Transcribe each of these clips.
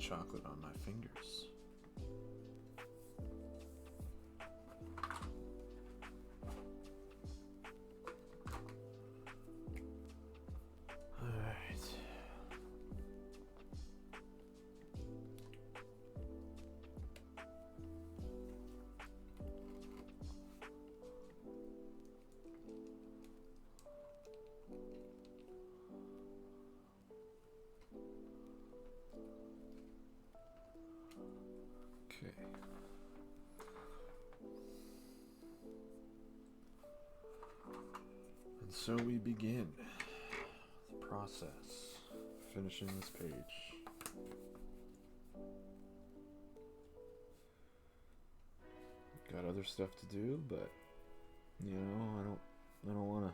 chocolate on my fingers. Okay. And so we begin the process, finishing this page. Got other stuff to do, but you know, I don't wanna.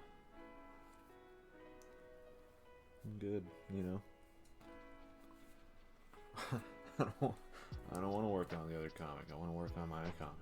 I'm good, you know. I don't want to work on the other comic. I want to work on my comic.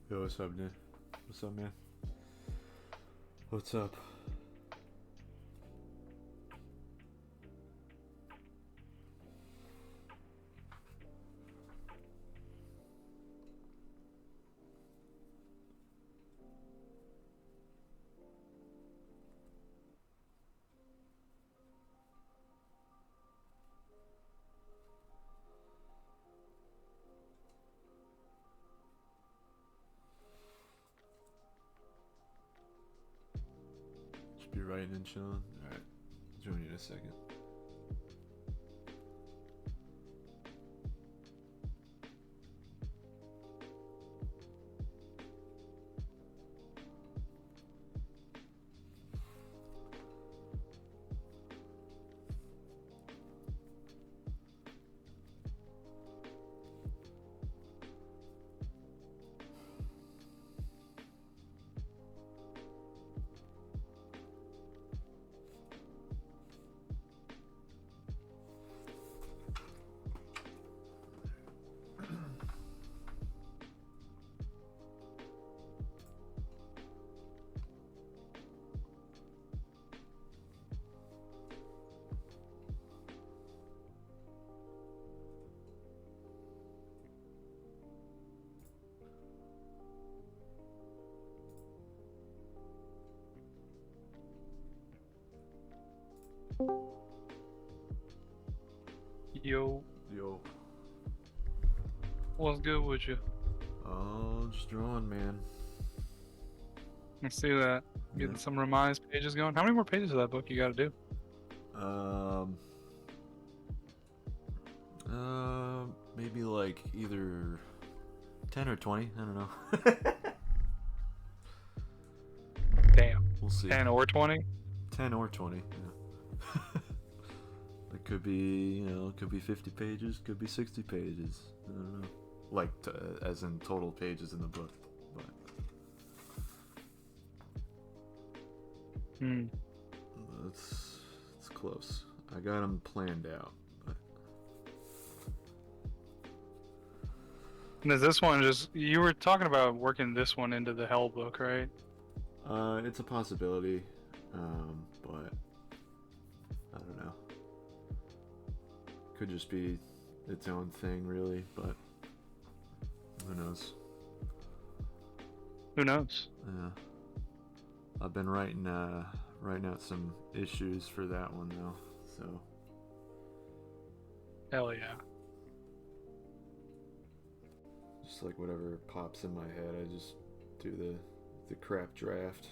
Yo, what's up, Nick? What's up, man? What's up? Should be writing and chilling. Alright, join you in a second. Yo, Yo. what's good with you? Oh, just drawing, man. I see that. Getting some revised pages going. How many more pages of that book you gotta do? Maybe like either 10 or 20. I don't know. Damn. We'll see. 10 or 20? 10 or 20. Yeah. It could be, it could be 50 pages, could be 60 pages. I don't know. Like, as in total pages in the book. But it's close. I got them planned out. But And is this one just... You were talking about working this one into the Hell book, right? it's a possibility. But I don't know. Could just be its own thing, really, but who knows? Who knows? Yeah. I've been writing out some issues for that one though, so Hell yeah. just like whatever pops in my head, I just do the crap draft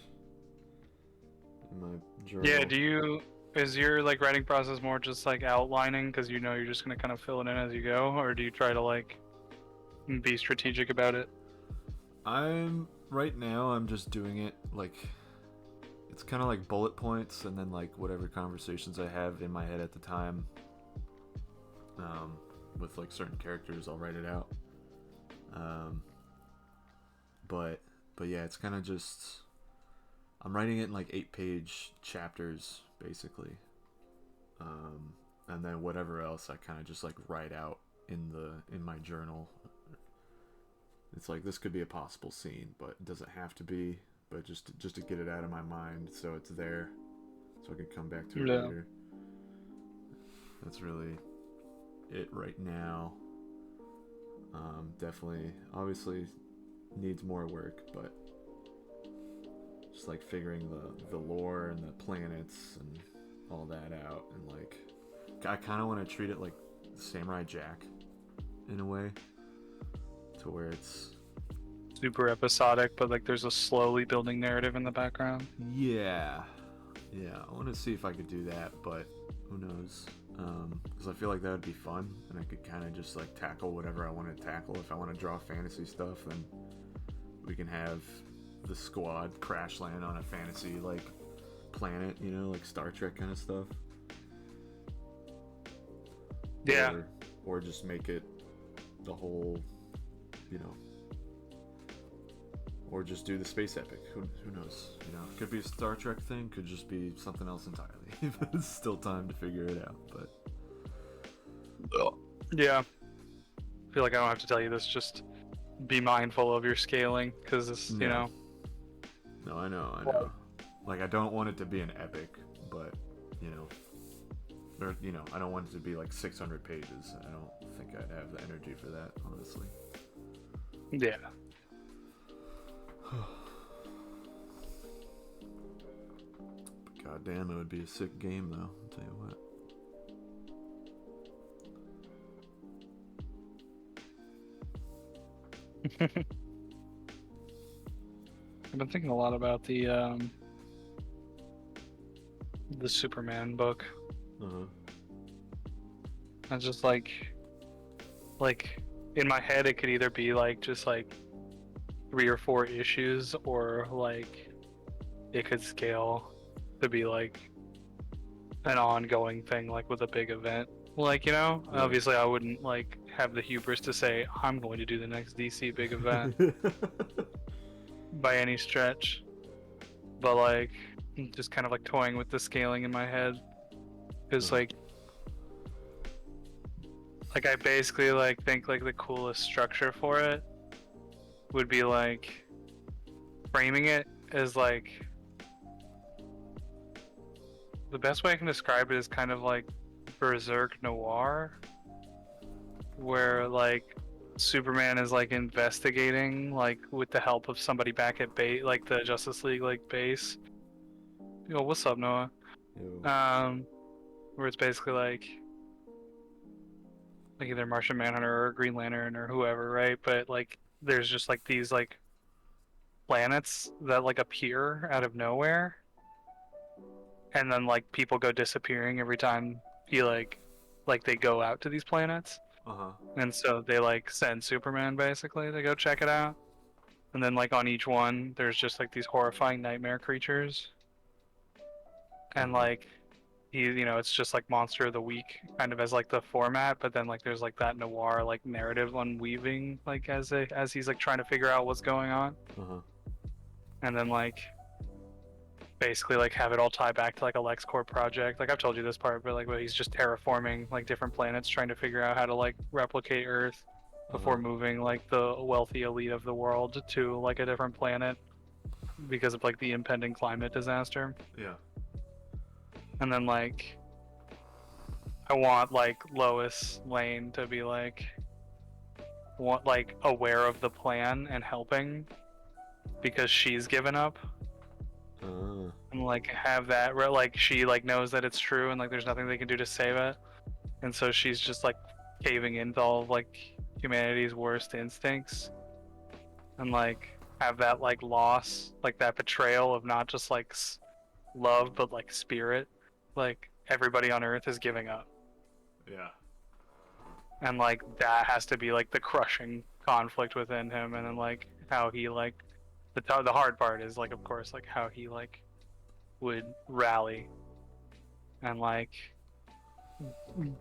in my journal. Yeah, is your like writing process more just like outlining because you know you're just gonna kind of fill it in as you go, or do you try to like be strategic about it? Right now I'm just doing it like it's kind of like bullet points and then like whatever conversations I have in my head at the time with like certain characters, I'll write it out. But yeah, it's kind of just I'm writing it in like 8-page chapters basically, and then whatever else I kind of just like write out in my journal. It's like this could be a possible scene, but it doesn't have to be. But just to get it out of my mind, so it's there, so I can come back to it later. That's really it right now. Definitely, obviously, needs more work, but just like figuring the lore and the planets and all that out, and like I kind of want to treat it like Samurai Jack in a way, to where it's Super episodic, but like there's a slowly building narrative in the background. yeah, I want to see if I could do that, but who knows? Because I feel like that would be fun, and I could kind of just like tackle whatever I want to tackle. If I want to draw fantasy stuff, then we can have the squad crash land on a fantasy like planet, like Star Trek kind of stuff. Yeah. Or just make it the whole, or just do the space epic. Who knows? It could be a Star Trek thing, could just be something else entirely. It's still time to figure it out, but yeah. I feel like I don't have to tell you this, just be mindful of your scaling, because you Yeah. know. No, I know. Like, I don't want it to be an epic, but, you know, I don't want it to be like 600 pages. I don't think I'd have the energy for that, honestly. Yeah. God damn, it would be a sick game, though. I'll tell you what. I've been thinking a lot about the Superman book. Uh-huh. And just like in my head, it could either be like just like 3 or 4 issues, or like it could scale to be like an ongoing thing, like with a big event. Like, you know, Right. obviously I wouldn't like have the hubris to say I'm going to do the next DC big event by any stretch. But like, just kind of like toying with the scaling in my head, because like I basically like think like the coolest structure for it would be like framing it as like, the best way I can describe it is kind of like Berserk Noir, where like Superman is like investigating, like with the help of somebody back at base, like the Justice League like base. Yo, what's up, Noah? Ew. Where it's basically like either Martian Manhunter or Green Lantern or whoever, right? But like there's just like these like planets that like appear out of nowhere, and then like people go disappearing every time he like they go out to these planets. Uh-huh. And so they like send Superman basically to go check it out. And then like on each one there's just like these horrifying nightmare creatures. And like it's just like Monster of the Week kind of as like the format, but then like there's like that noir like narrative unweaving like as he's like trying to figure out what's going on. Uh-huh. And then like basically like have it all tie back to like a LexCorp project. Like I've told you this part, but like he's just terraforming like different planets, trying to figure out how to like replicate Earth before moving like the wealthy elite of the world to like a different planet because of like the impending climate disaster. Yeah. And then like I want like Lois Lane to be like aware of the plan and helping because she's given up. And like have that like she like knows that it's true and like there's nothing they can do to save it, and so she's just like caving into all of like humanity's worst instincts, and like have that like loss, like that betrayal of not just like love but like spirit, like everybody on Earth is giving up. Yeah. And like that has to be like the crushing conflict within him, and then like how he like the hard part is like of course like how he like would rally and like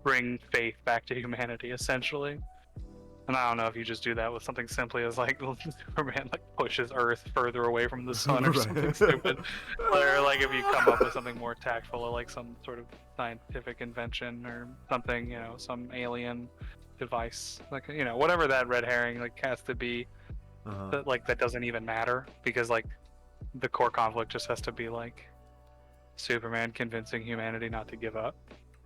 bring faith back to humanity essentially. And I don't know if you just do that with something simply as like Superman like pushes Earth further away from the sun or something stupid, or like if you come up with something more tactful, or like some sort of scientific invention or something, some alien device, like whatever that red herring like has to be. That like that doesn't even matter, because like the core conflict just has to be like Superman convincing humanity not to give up.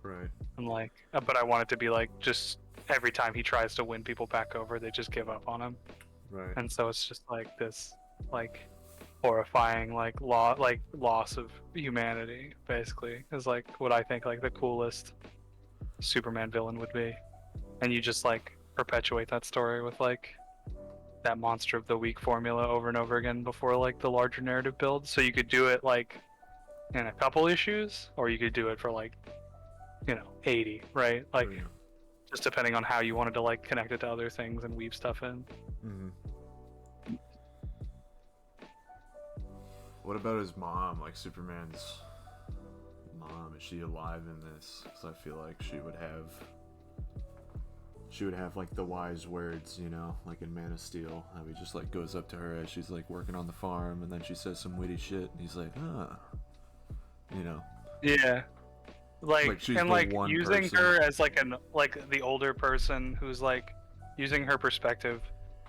Right. And like, but I want it to be like just every time he tries to win people back over, they just give up on him. Right. And so it's just like this like horrifying like loss of humanity basically is like what I think like the coolest Superman villain would be. And you just like perpetuate that story with like that Monster of the Week formula over and over again before like the larger narrative builds. So you could do it like in a couple issues, or you could do it for like 80, right? Like just depending on how you wanted to like connect it to other things and weave stuff in. What about his mom? Like Superman's mom, is she alive in this? Because I feel like she would have like the wise words, like in Man of Steel, how he just like goes up to her as she's like working on the farm, and then she says some witty shit, and he's like, Yeah. Like she's and the like one using person. her as like the older person who's like using her perspective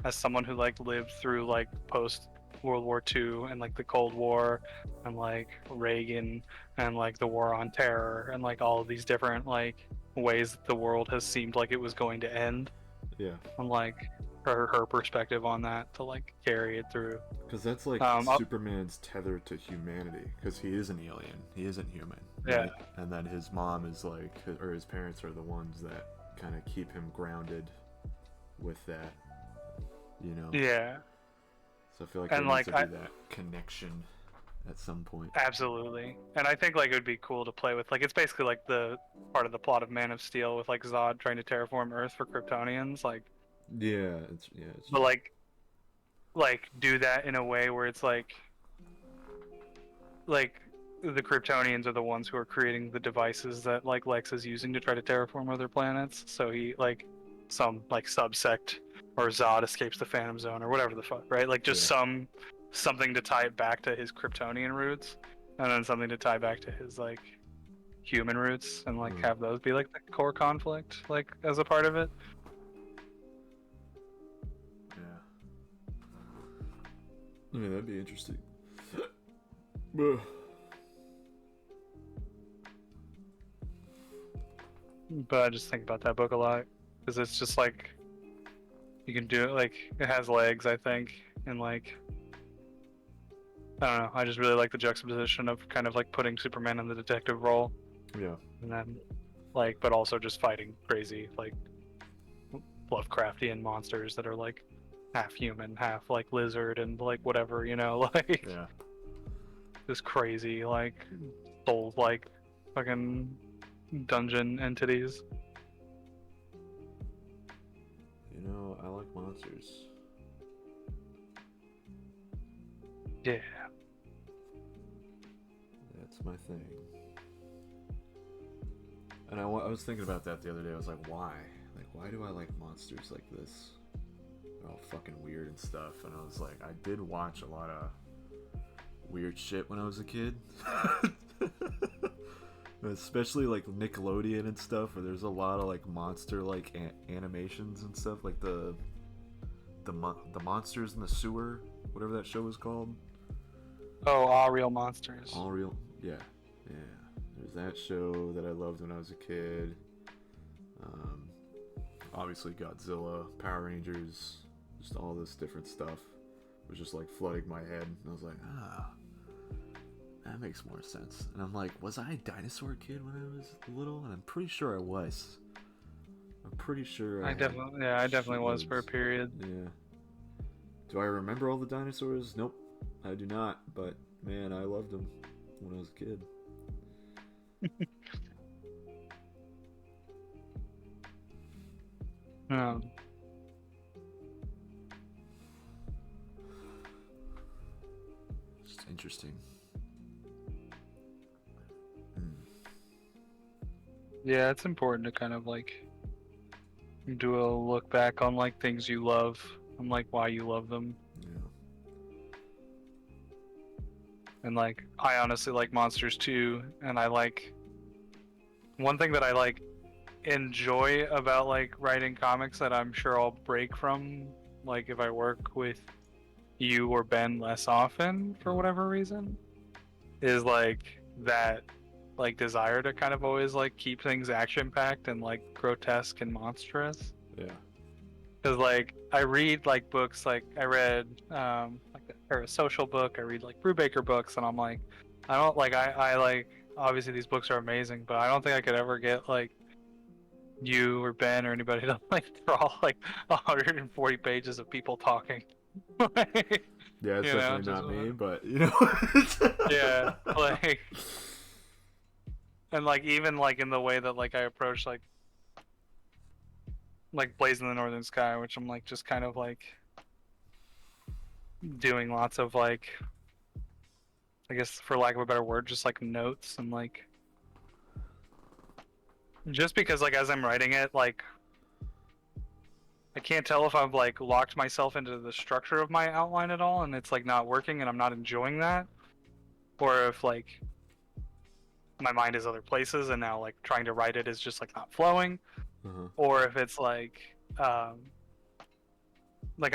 as someone who like lived through like post World War II and like the Cold War and like Reagan and like the War on Terror and like all of these different like ways that the world has seemed like it was going to end, Yeah. and like her perspective on that to like carry it through. Because that's like I'll- Superman's tether to humanity. Because he is an alien. He isn't human. Yeah. Right? And then his mom is like, or his parents are the ones that kind of keep him grounded with that. You know? Yeah, So I feel like and there needs like to be that connection at some point. absolutely. And I think like it would be cool to play with, like it's basically like the part of the plot of Man of Steel with like Zod trying to terraform Earth for Kryptonians, like, Yeah. It's but like do that in a way where it's like the Kryptonians are the ones who are creating the devices that like Lex is using to try to terraform other planets. So he like some like subsect or Zod escapes the Phantom Zone or whatever the fuck, right? Like just Yeah. something to tie it back to his Kryptonian roots, and then something to tie back to his like human roots, and like have those be like the core conflict, like as a part of it. Yeah. I mean, that'd be interesting. But I just think about that book a lot because it's just like you can do it, like it has legs, I think, and like I don't know. I just really like the juxtaposition of kind of like putting Superman in the detective role, Yeah. and then like, but also just fighting crazy like Lovecraftian monsters that are like half human, half like lizard, and like whatever, you know, like Yeah. this crazy like soul like fucking dungeon entities. You know, I like monsters. Yeah. That's my thing. And I was thinking about that the other day. I was like, why? Like, why do I like monsters like this? They're all fucking weird and stuff. And I was like, I did watch a lot of weird shit when I was a kid. Especially like Nickelodeon and stuff, where there's a lot of like monster like animations and stuff, like the monsters in the sewer, whatever that show was called. Oh, all real monsters. All real, yeah. There's that show that I loved when I was a kid. Obviously Godzilla, Power Rangers, just all this different stuff was just like flooding my head. And I was like, that makes more sense. And I'm like, was I a dinosaur kid when I was little? And I'm pretty sure I was. I'm pretty sure I definitely was for a period. Yeah. Do I remember all the dinosaurs? Nope, I do not. But man, I loved them when I was a kid. Just interesting. Yeah, it's important to kind of like do a look back on like things you love and like why you love them. Yeah. And like I honestly like monsters too, and I like one thing that I like enjoy about like writing comics that I'm sure I'll break from, like if I work with you or Ben less often for whatever reason, is like that like desire to kind of always like keep things action packed and like grotesque and monstrous. Yeah. Because like I read like books, like I read like a social book, I read like Brubaker books, and I'm like, I don't like I like obviously these books are amazing, but I don't think I could ever get like you or Ben or anybody to like draw like 140 pages of people talking. Yeah, it's you know, definitely just, not me, but you know. yeah, like, and like even like in the way that like I approach like Blaze in the Northern Sky, which I'm like just kind of like doing lots of like, I guess for lack of a better word, just like notes and like, just because like as I'm writing it, like I can't tell if I've like locked myself into the structure of my outline at all and it's like not working and I'm not enjoying that, or if like my mind is other places and now like trying to write it is just like not flowing, or if it's like like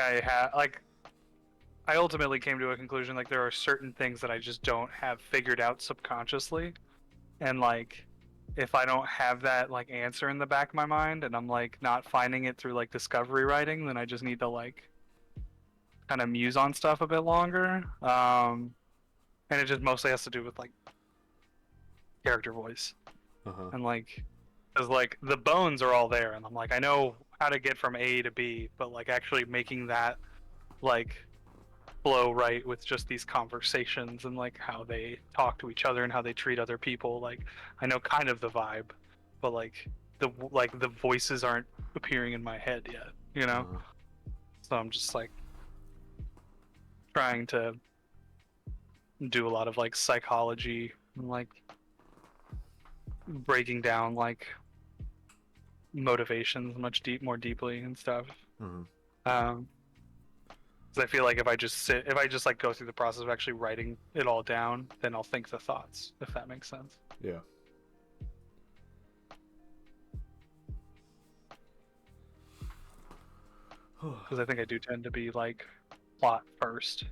I ultimately came to a conclusion like there are certain things that I just don't have figured out subconsciously, and like if I don't have that like answer in the back of my mind and I'm like not finding it through like discovery writing, then I just need to like kind of muse on stuff a bit longer. And it just mostly has to do with like character voice Uh-huh. and like because like the bones are all there and I'm like I know how to get from A to B, but like actually making that like flow right with just these conversations and like how they talk to each other and how they treat other people, like I know kind of the vibe, but like the voices aren't appearing in my head yet, you know. Uh-huh. So I'm just like trying to do a lot of like psychology and like breaking down like motivations more deeply and stuff. Uh-huh. um 'Cause I feel like if I just like go through the process of actually writing it all down, then I'll think the thoughts, if that makes sense. Yeah. Because I think I do tend to be like plot first,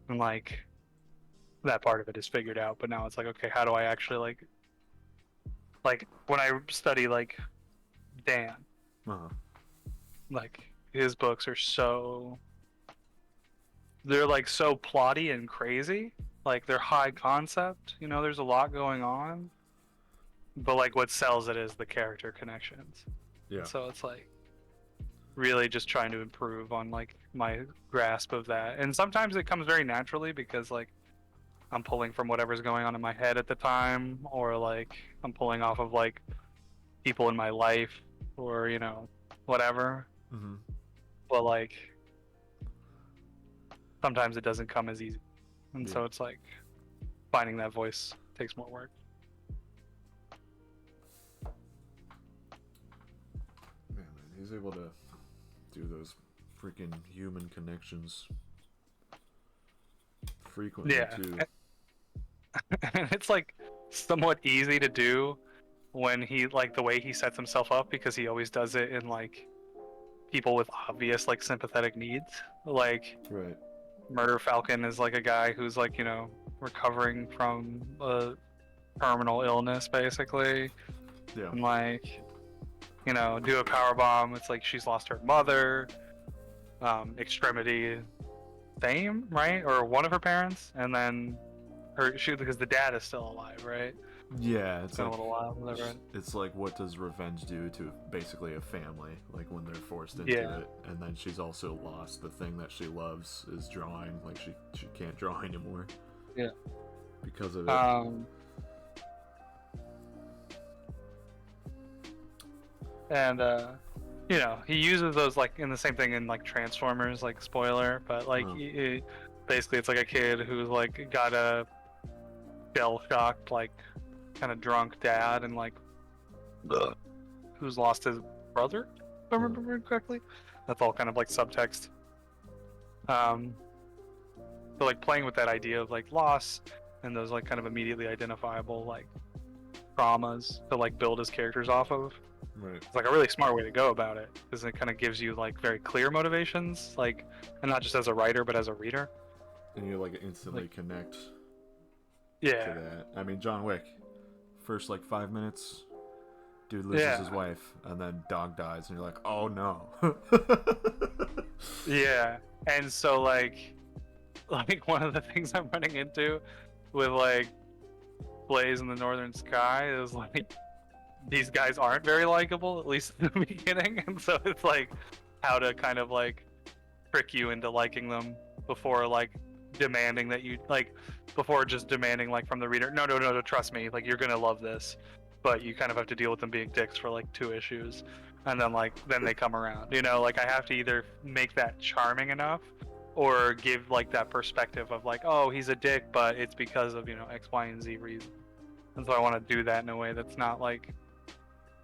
and like that part of it is figured out. But now it's like, okay, how do I actually like when I study like Dan, Uh-huh. like his books are they're like so plotty and crazy. Like they're high concept, you know, there's a lot going on. But like what sells it is the character connections. Yeah. So it's like really just trying to improve on like my grasp of that. And sometimes it comes very naturally because like I'm pulling from whatever's going on in my head at the time, or like I'm pulling off of like people in my life, or you know, whatever. Mm-hmm. But like sometimes it doesn't come as easy. And Yeah. so it's like finding that voice takes more work. Man, he's able to do those freaking human connections frequently Yeah. too. And it's like somewhat easy to do when he like the way he sets himself up, because he always does it in like people with obvious like sympathetic needs. Like Right. Murder Falcon is like a guy who's like, you know, recovering from a terminal illness basically, Yeah. and like, you know, do a power bomb. It's like she's lost her mother, Extremity Fame, right? Or one of her parents, and then because the dad is still alive, right? Yeah, It's been a little while, whatever. it's like what does revenge do to basically a family, like when they're forced into Yeah. it, and then she's also lost the thing that she loves is drawing, like she can't draw anymore. Yeah. Because of it. And you know, he uses those like in the same thing in like Transformers, like spoiler, but like basically it's like a kid who's like got a shell shocked, like kind of drunk dad, and like who's lost his brother, if I remember correctly. That's all kind of like subtext. So like playing with that idea of like loss and those like kind of immediately identifiable like traumas to like build his characters off of. Right. It's like a really smart way to go about it, because it kind of gives you like very clear motivations, like, and not just as a writer but as a reader. And you like instantly Like, connect yeah. to that. I mean, John Wick, first like 5 minutes, dude loses his wife, and then dog dies, and you're like, oh no. Yeah. And so like one of the things I'm running into with like Blaze in the Northern Sky is like these guys aren't very likable, at least in the beginning, and so it's like how to kind of like trick you into liking them before like demanding that you like, before just demanding like from the reader, no, trust me, like you're gonna love this, but you kind of have to deal with them being dicks for like 2 issues, and then they come around, you know. Like I have to either make that charming enough or give like that perspective of like, oh, he's a dick, but it's because of, you know, X, Y, and Z reason. And so I want to do that in a way that's not like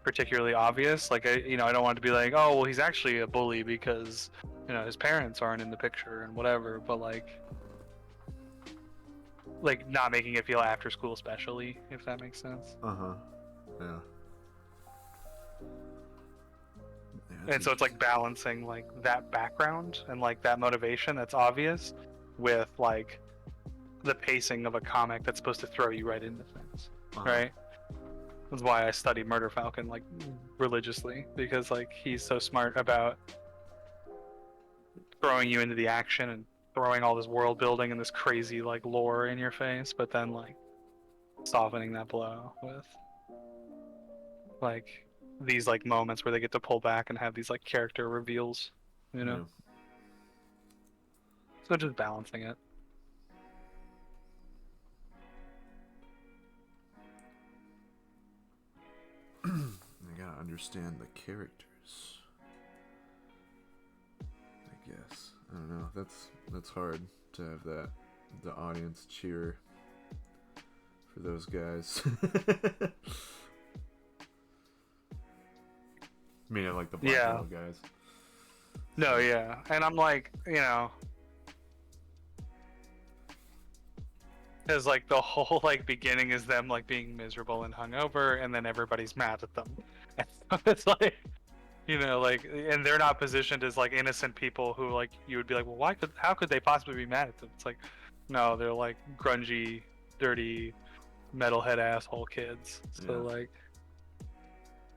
particularly obvious. Like I don't want it to be like, oh well, he's actually a bully because, you know, his parents aren't in the picture and whatever, but like not making it feel after school specially, if that makes sense. Yeah. And so it's like balancing like that background and like that motivation that's obvious with like the pacing of a comic that's supposed to throw you right into things, right? That's why I study Murder Falcon like religiously, because like he's so smart about throwing you into the action and throwing all this world building and this crazy like lore in your face, but then like softening that blow with like these like moments where they get to pull back and have these like character reveals, you know? So just balancing it. I gotta understand the characters, I guess. I don't know. That's hard to have the audience cheer for those guys. I mean, I like the Black Widow guys. No, yeah, and I'm like, you know, because like the whole like beginning is them like being miserable and hungover, and then everybody's mad at them. And so it's like, you know, like, and they're not positioned as like innocent people who like you would be like, well, how could they possibly be mad at them? It's like, no, they're like grungy, dirty, metalhead asshole kids. So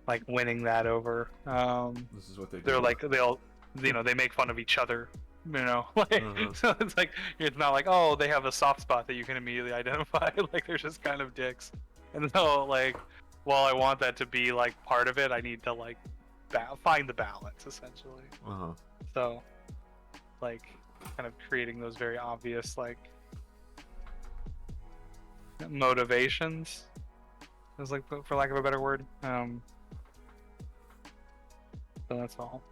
like winning that over. This is what they do. They're like they'll, you know, they make fun of each other. You know, like so it's like it's not like, oh, they have a soft spot that you can immediately identify. Like they're just kind of dicks. And so like, while I want that to be like part of it, I need to like find the balance essentially. So like kind of creating those very obvious like motivations, is like, for lack of a better word. So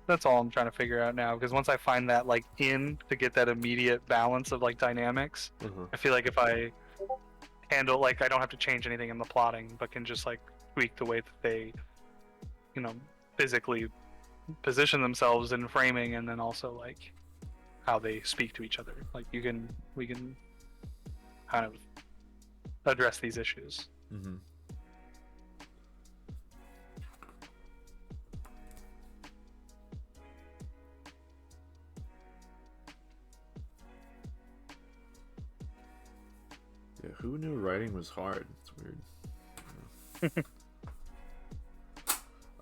that's all I'm trying to figure out now, because once I find that like to get that immediate balance of like dynamics, I feel like if I handle, like, I don't have to change anything in the plotting, but can just like tweak the way that they, you know, physically position themselves in framing, and then also like how they speak to each other. Like we can kind of address these issues. Yeah, who knew writing was hard? It's weird.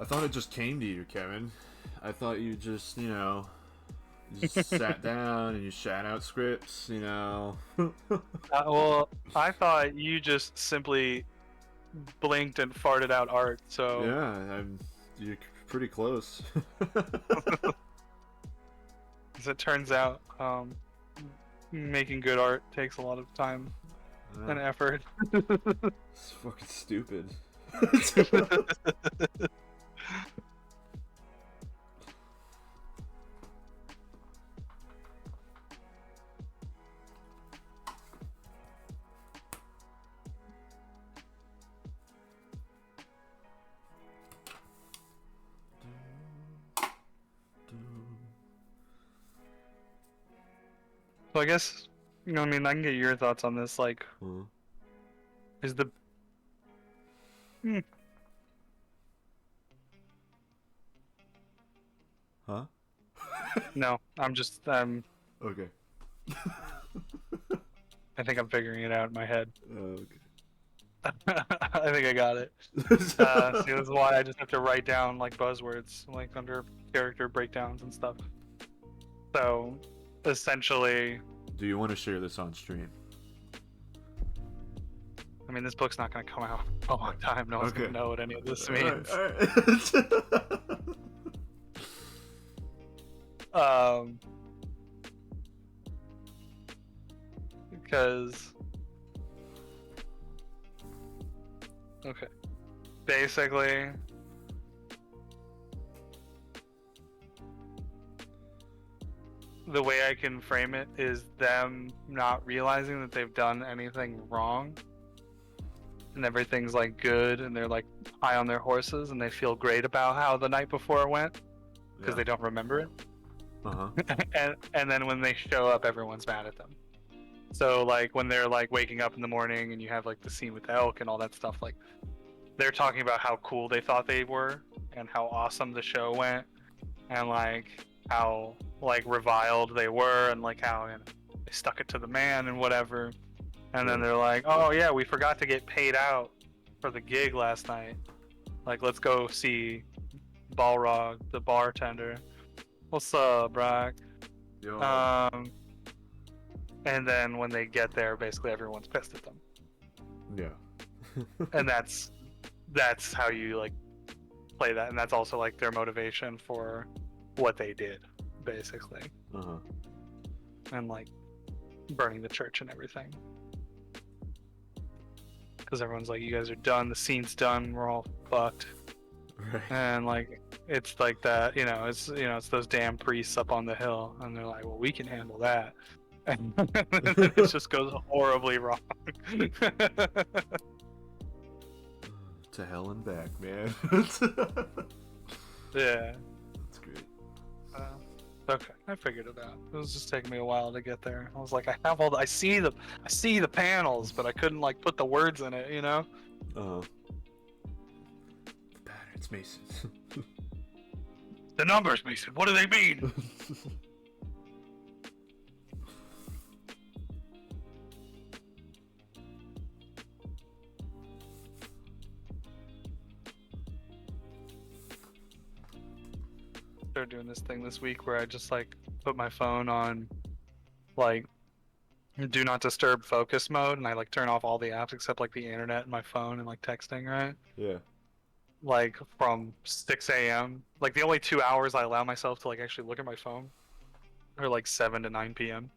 I thought it just came to you, Kevin. I thought you just, you know, you just sat down and you shat out scripts, you know. Well, I thought you just simply blinked and farted out art. So yeah, you're pretty close. As it turns out, making good art takes a lot of time and effort. It's fucking stupid. So I guess, you know, I mean, I can get your thoughts on this. Like, is the Huh? No, I'm just okay. I think I'm figuring it out in my head. Okay. I think I got it. See, that's why I just have to write down like buzzwords, like under character breakdowns and stuff. So, essentially, do you want to share this on stream? I mean, this book's not going to come out for a long time. No one's going to know what any of this means. All right. Because okay, basically, the way I can frame it is them not realizing that they've done anything wrong, and everything's like good, and they're like high on their horses, and they feel great about how the night before went because they don't remember it. and then when they show up, everyone's mad at them. So like when they're like waking up in the morning and you have like the scene with the elk and all that stuff, like they're talking about how cool they thought they were and how awesome the show went, and like how like reviled they were, and like how they stuck it to the man and whatever. And then they're like, oh yeah, we forgot to get paid out for the gig last night. Like, let's go see Balrog, the bartender. What's up, Brock? Yo. And then when they get there, basically everyone's pissed at them. Yeah. And that's how you like play that, and that's also like their motivation for what they did, basically. And like burning the church and everything. Because everyone's like, you guys are done, the scene's done, we're all fucked. Right. And like it's like that, it's those damn priests up on the hill, and they're like, well, we can handle that. And then it just goes horribly wrong. To hell and back, man. Yeah. That's great. Okay, I figured it out. It was just taking me a while to get there. I was like, I see the panels, but I couldn't like put the words in it, The patterns, Mason. The numbers, Mason. What do they mean? Started doing this thing this week where I just like put my phone on like do not disturb focus mode, and I like turn off all the apps except like the internet and my phone and like texting, right? Yeah. Like from 6 a.m. Like the only 2 hours I allow myself to like actually look at my phone are like 7 to 9 p.m.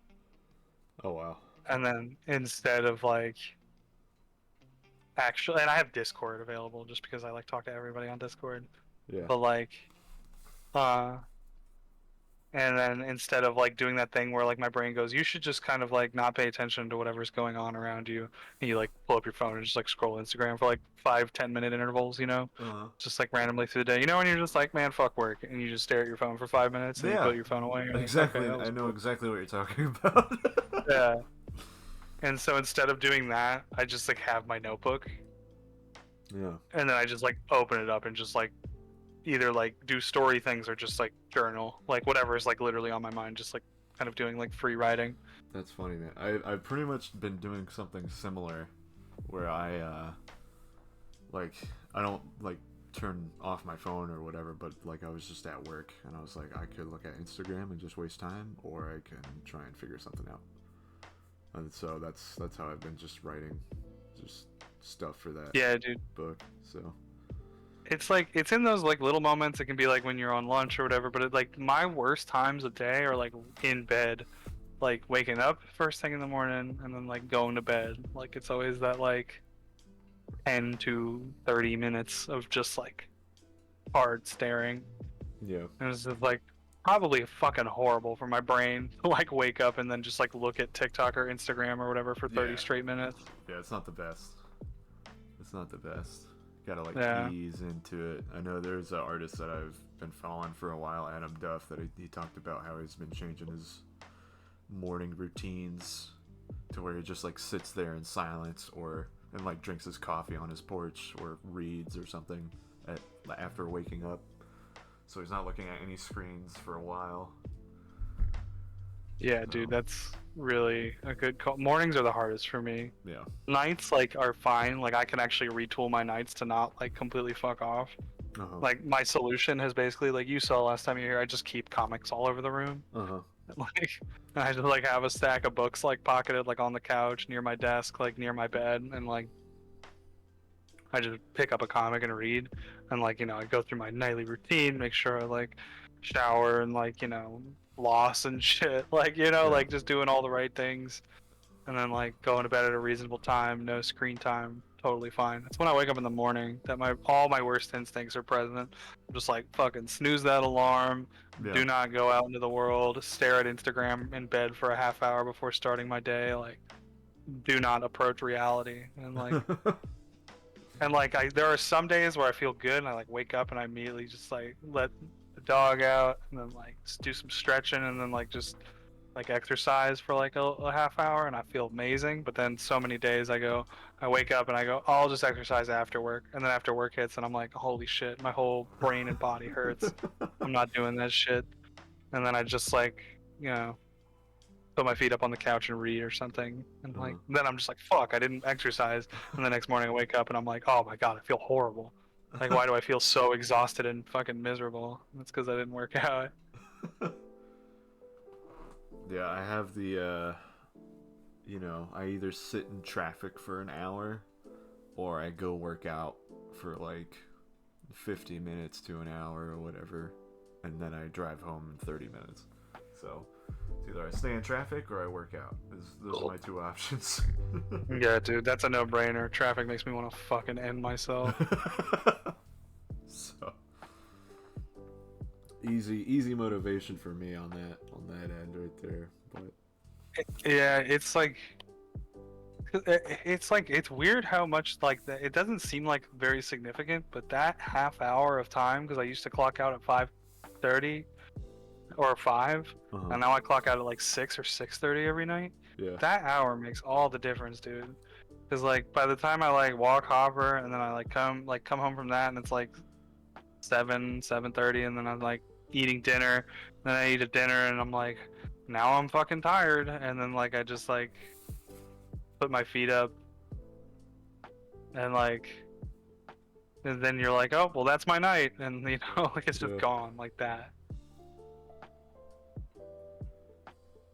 Oh wow. And then instead of like actually, and I have Discord available just because I like talk to everybody on Discord. Yeah. But like and then instead of like doing that thing where like my brain goes, you should just kind of like not pay attention to whatever's going on around you, and you like pull up your phone and just like scroll Instagram for like 5-10 minute intervals, just like randomly through the day, and you're just like, man, fuck work, and you just stare at your phone for 5 minutes and you put your phone away. You're Exactly. like, okay, I know cool. exactly what you're talking about. Yeah. And so instead of doing that, I just like have my notebook. Yeah. And then I just like open it up and just like either like do story things or just like journal, like whatever is like literally on my mind, just like kind of doing like free writing. That's funny, man. I've pretty much been doing something similar where I don't like turn off my phone or whatever, but like I was just at work and I was like, I could look at Instagram and just waste time, or I can try and figure something out. And so that's how I've been just writing just stuff for that book. So It's like, it's in those like little moments. It can be like when you're on lunch or whatever, but like my worst times of day are like in bed, like waking up first thing in the morning and then like going to bed. Like it's always that like 10 to 30 minutes of just like hard staring. yeah. And it's just like probably fucking horrible for my brain to like wake up and then just like look at TikTok or Instagram or whatever for 30 straight minutes. Yeah, it's not the best. It's not the best. Gotta like ease into it. I know there's an artist that I've been following for a while, Adam Duff, that he talked about how he's been changing his morning routines to where he just like sits there in silence and like drinks his coffee on his porch or reads or something after waking up. So he's not looking at any screens for a while. Yeah, dude, that's really a good call. Mornings are the hardest for me. Yeah. Nights like are fine. Like I can actually retool my nights to not like completely fuck off. Like my solution has basically, like you saw last time you were here, I just keep comics all over the room. Like I just like have a stack of books like pocketed like on the couch near my desk, like near my bed, and like I just pick up a comic and read, and like I go through my nightly routine, make sure I like shower and like floss and shit, like like just doing all the right things, and then like going to bed at a reasonable time, no screen time, totally fine. It's when I wake up in the morning that all my worst instincts are present. I'm just like, fucking snooze that alarm, do not go out into the world, stare at Instagram in bed for a half hour before starting my day, like do not approach reality. And like and like there are some days where I feel good and I like wake up and I immediately just like let the dog out and then like do some stretching and then like just like exercise for like a half hour and I feel amazing. But then so many days I wake up and I go, oh, I'll just exercise after work. And then after work hits and I'm like, holy shit, my whole brain and body hurts. I'm not doing that shit. And then I just like, you know, put my feet up on the couch and read or something. And like, then I'm just like, fuck, I didn't exercise. And the next morning I wake up and I'm like, oh my God, I feel horrible. Like, why do I feel so exhausted and fucking miserable? That's because I didn't work out. Yeah, I have the, you know, I either sit in traffic for an hour or I go work out for like 50 minutes to an hour or whatever, and then I drive home in 30 minutes. So it's either I stay in traffic or I work out. Those are my two options. Yeah, dude, that's a no-brainer. Traffic makes me want to fucking end myself. So easy motivation for me on that end right there. But Yeah, it's like it's weird how much like it doesn't seem like very significant, but that half hour of time, because I used to clock out at 5:30 or 5, and now I clock out at like 6 or 6:30 every night. yeah, That hour makes all the difference, dude. Because like by the time I like walk Hopper and then I come home from that and it's like 7:30 and then I'm like eating dinner, then I eat a dinner and I'm like, now I'm fucking tired, and then like I just like put my feet up and like, and then you're like, oh well, that's my night, and you know, like it's just yeah. gone like that.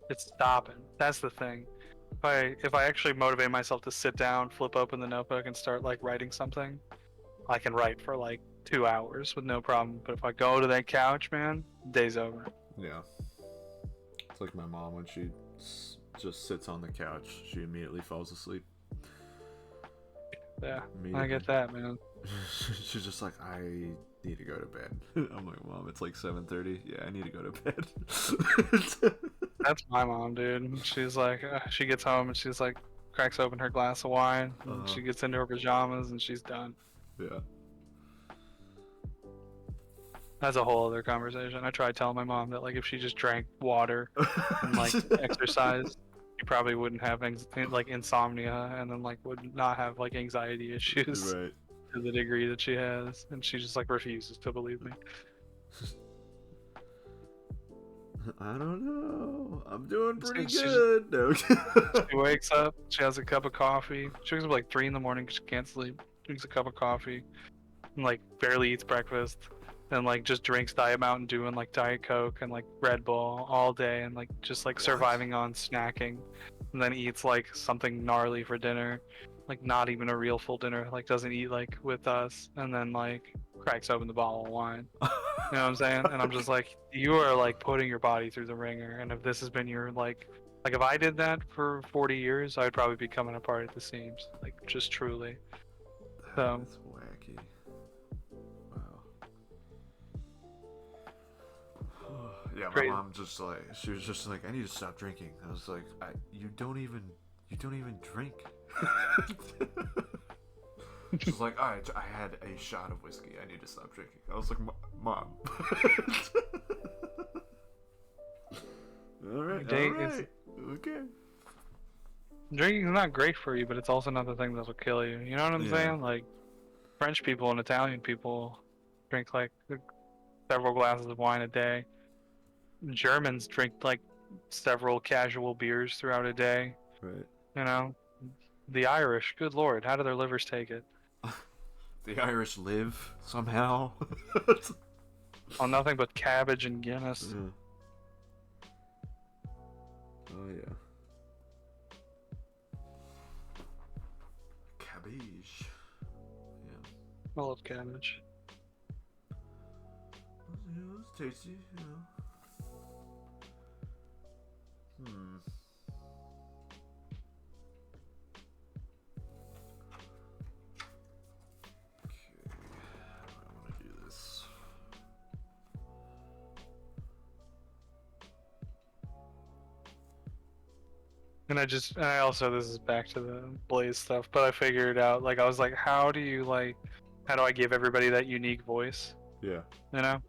It's stopping. That's the thing. If I actually motivate myself to sit down, flip open the notebook, and start like writing something, I can write for like 2 hours with no problem. But if I go to that couch, man, day's over. Yeah. It's like my mom when she just sits on the couch, she immediately falls asleep. Yeah, I get that, man. She's just like, I need to go to bed. I'm like, Mom, it's like 7:30. Yeah, I need to go to bed. That's my mom, dude. She's like, she gets home and she's like, cracks open her glass of wine, and she gets into her pajamas and she's done. Yeah. That's a whole other conversation. I tried telling my mom that like if she just drank water and like exercised, she probably wouldn't have like insomnia, and then like would not have like anxiety issues Right. to the degree that she has, and she just like refuses to believe me. I don't know. I'm doing pretty She's- good. No. She wakes up, she has a cup of coffee. She wakes up like 3 in the morning because she can't sleep. Drinks a cup of coffee, and like barely eats breakfast, and like just drinks Diet Mountain Dew and like Diet Coke and like Red Bull all day, and like just like surviving on snacking, and then eats like something gnarly for dinner, like not even a real full dinner, like doesn't eat like with us, and then like cracks open the bottle of wine. You know what I'm saying? And I'm just like, you are like putting your body through the ringer, and if this has been your like if I did that for 40 years, I would probably be coming apart at the seams, like just truly. So That's wacky. Wow. Yeah, my Crazy. mom just like, she was just like, I need to stop drinking. I was like, you don't even drink. She's like, I had a shot of whiskey. I need to stop drinking. I was like, Mom. All right. Okay. Drinking is not great for you, but it's also not the thing that'll kill you. You know what I'm saying? Like French people and Italian people drink like several glasses of wine a day. Germans drink like several casual beers throughout a day. Right. You know, the Irish, good lord, how do their livers take it? The Irish live somehow. On nothing but cabbage and Guinness. Yeah. Oh yeah. Cabbage. Yeah. I love cabbage. Yeah, it's tasty. Yeah. Okay. How do I want to do this? And I also, this is back to the Blaze stuff, but I figured out, like, I was like, how do I give everybody that unique voice, Yeah. you know?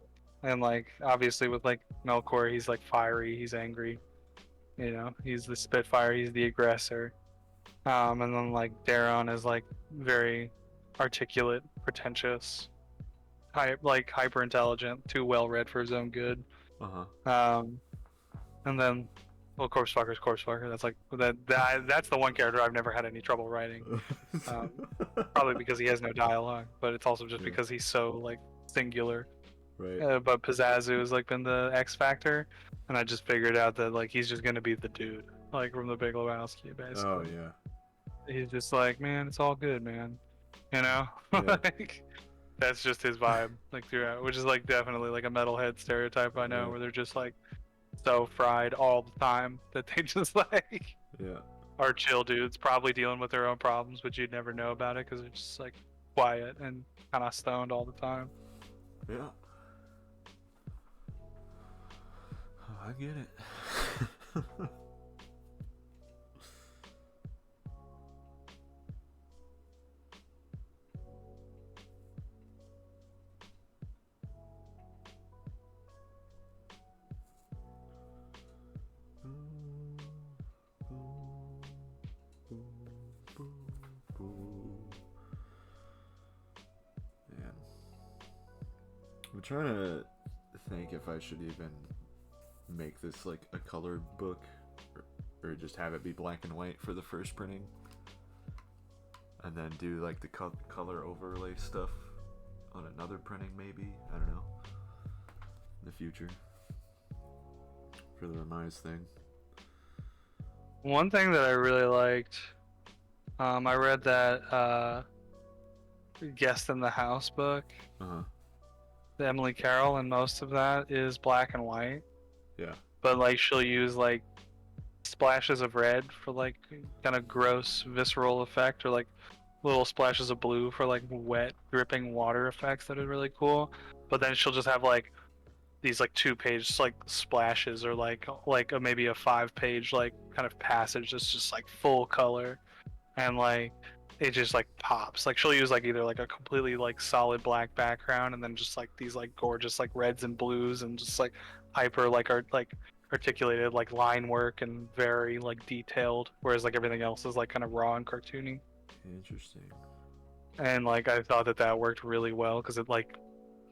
And, like, obviously with, like, Melkor, he's, like, fiery, he's angry. You know, he's the Spitfire, he's the aggressor. And then like Daron is like very articulate, pretentious, hyper intelligent, too well read for his own good. Uh-huh. And then, well, Corpse Fucker's Corpse Fucker. That's like that's the one character I've never had any trouble writing. Probably because he has no dialogue, but it's also just because he's so like singular. Right. But Pizzazu has like been the X factor, and I just figured out that like he's just gonna be the dude, like from the Big Lebowski, basically. Oh yeah. He's just like, man, it's all good, man. You know, Yeah. like that's just his vibe, like throughout, which is like definitely like a metalhead stereotype I know, Right. where they're just like so fried all the time that they just like Yeah. are chill dudes, probably dealing with their own problems, but you'd never know about it because they're just like quiet and kind of stoned all the time. Yeah. Oh, I get it. Man. I'm trying to think if I should even make this like a colored book or just have it be black and white for the first printing and then do like the color overlay stuff on another printing maybe. I don't know. In the future. For the Remise thing. One thing that I really liked, I read that Guest in the House book, Uh-huh. the Emily Carroll, and most of that is black and white. Yeah. But like she'll use like splashes of red for like kind of gross visceral effect, or like little splashes of blue for like wet dripping water effects that are really cool. But then she'll just have like these like 2-page like splashes, or like maybe a 5-page like kind of passage that's just like full color, and like it just like pops. Like she'll use like either like a completely like solid black background and then just like these like gorgeous like reds and blues and just like hyper like articulated like line work and very like detailed, whereas like everything else is like kind of raw and cartoony. Interesting. And like I thought that that worked really well because it like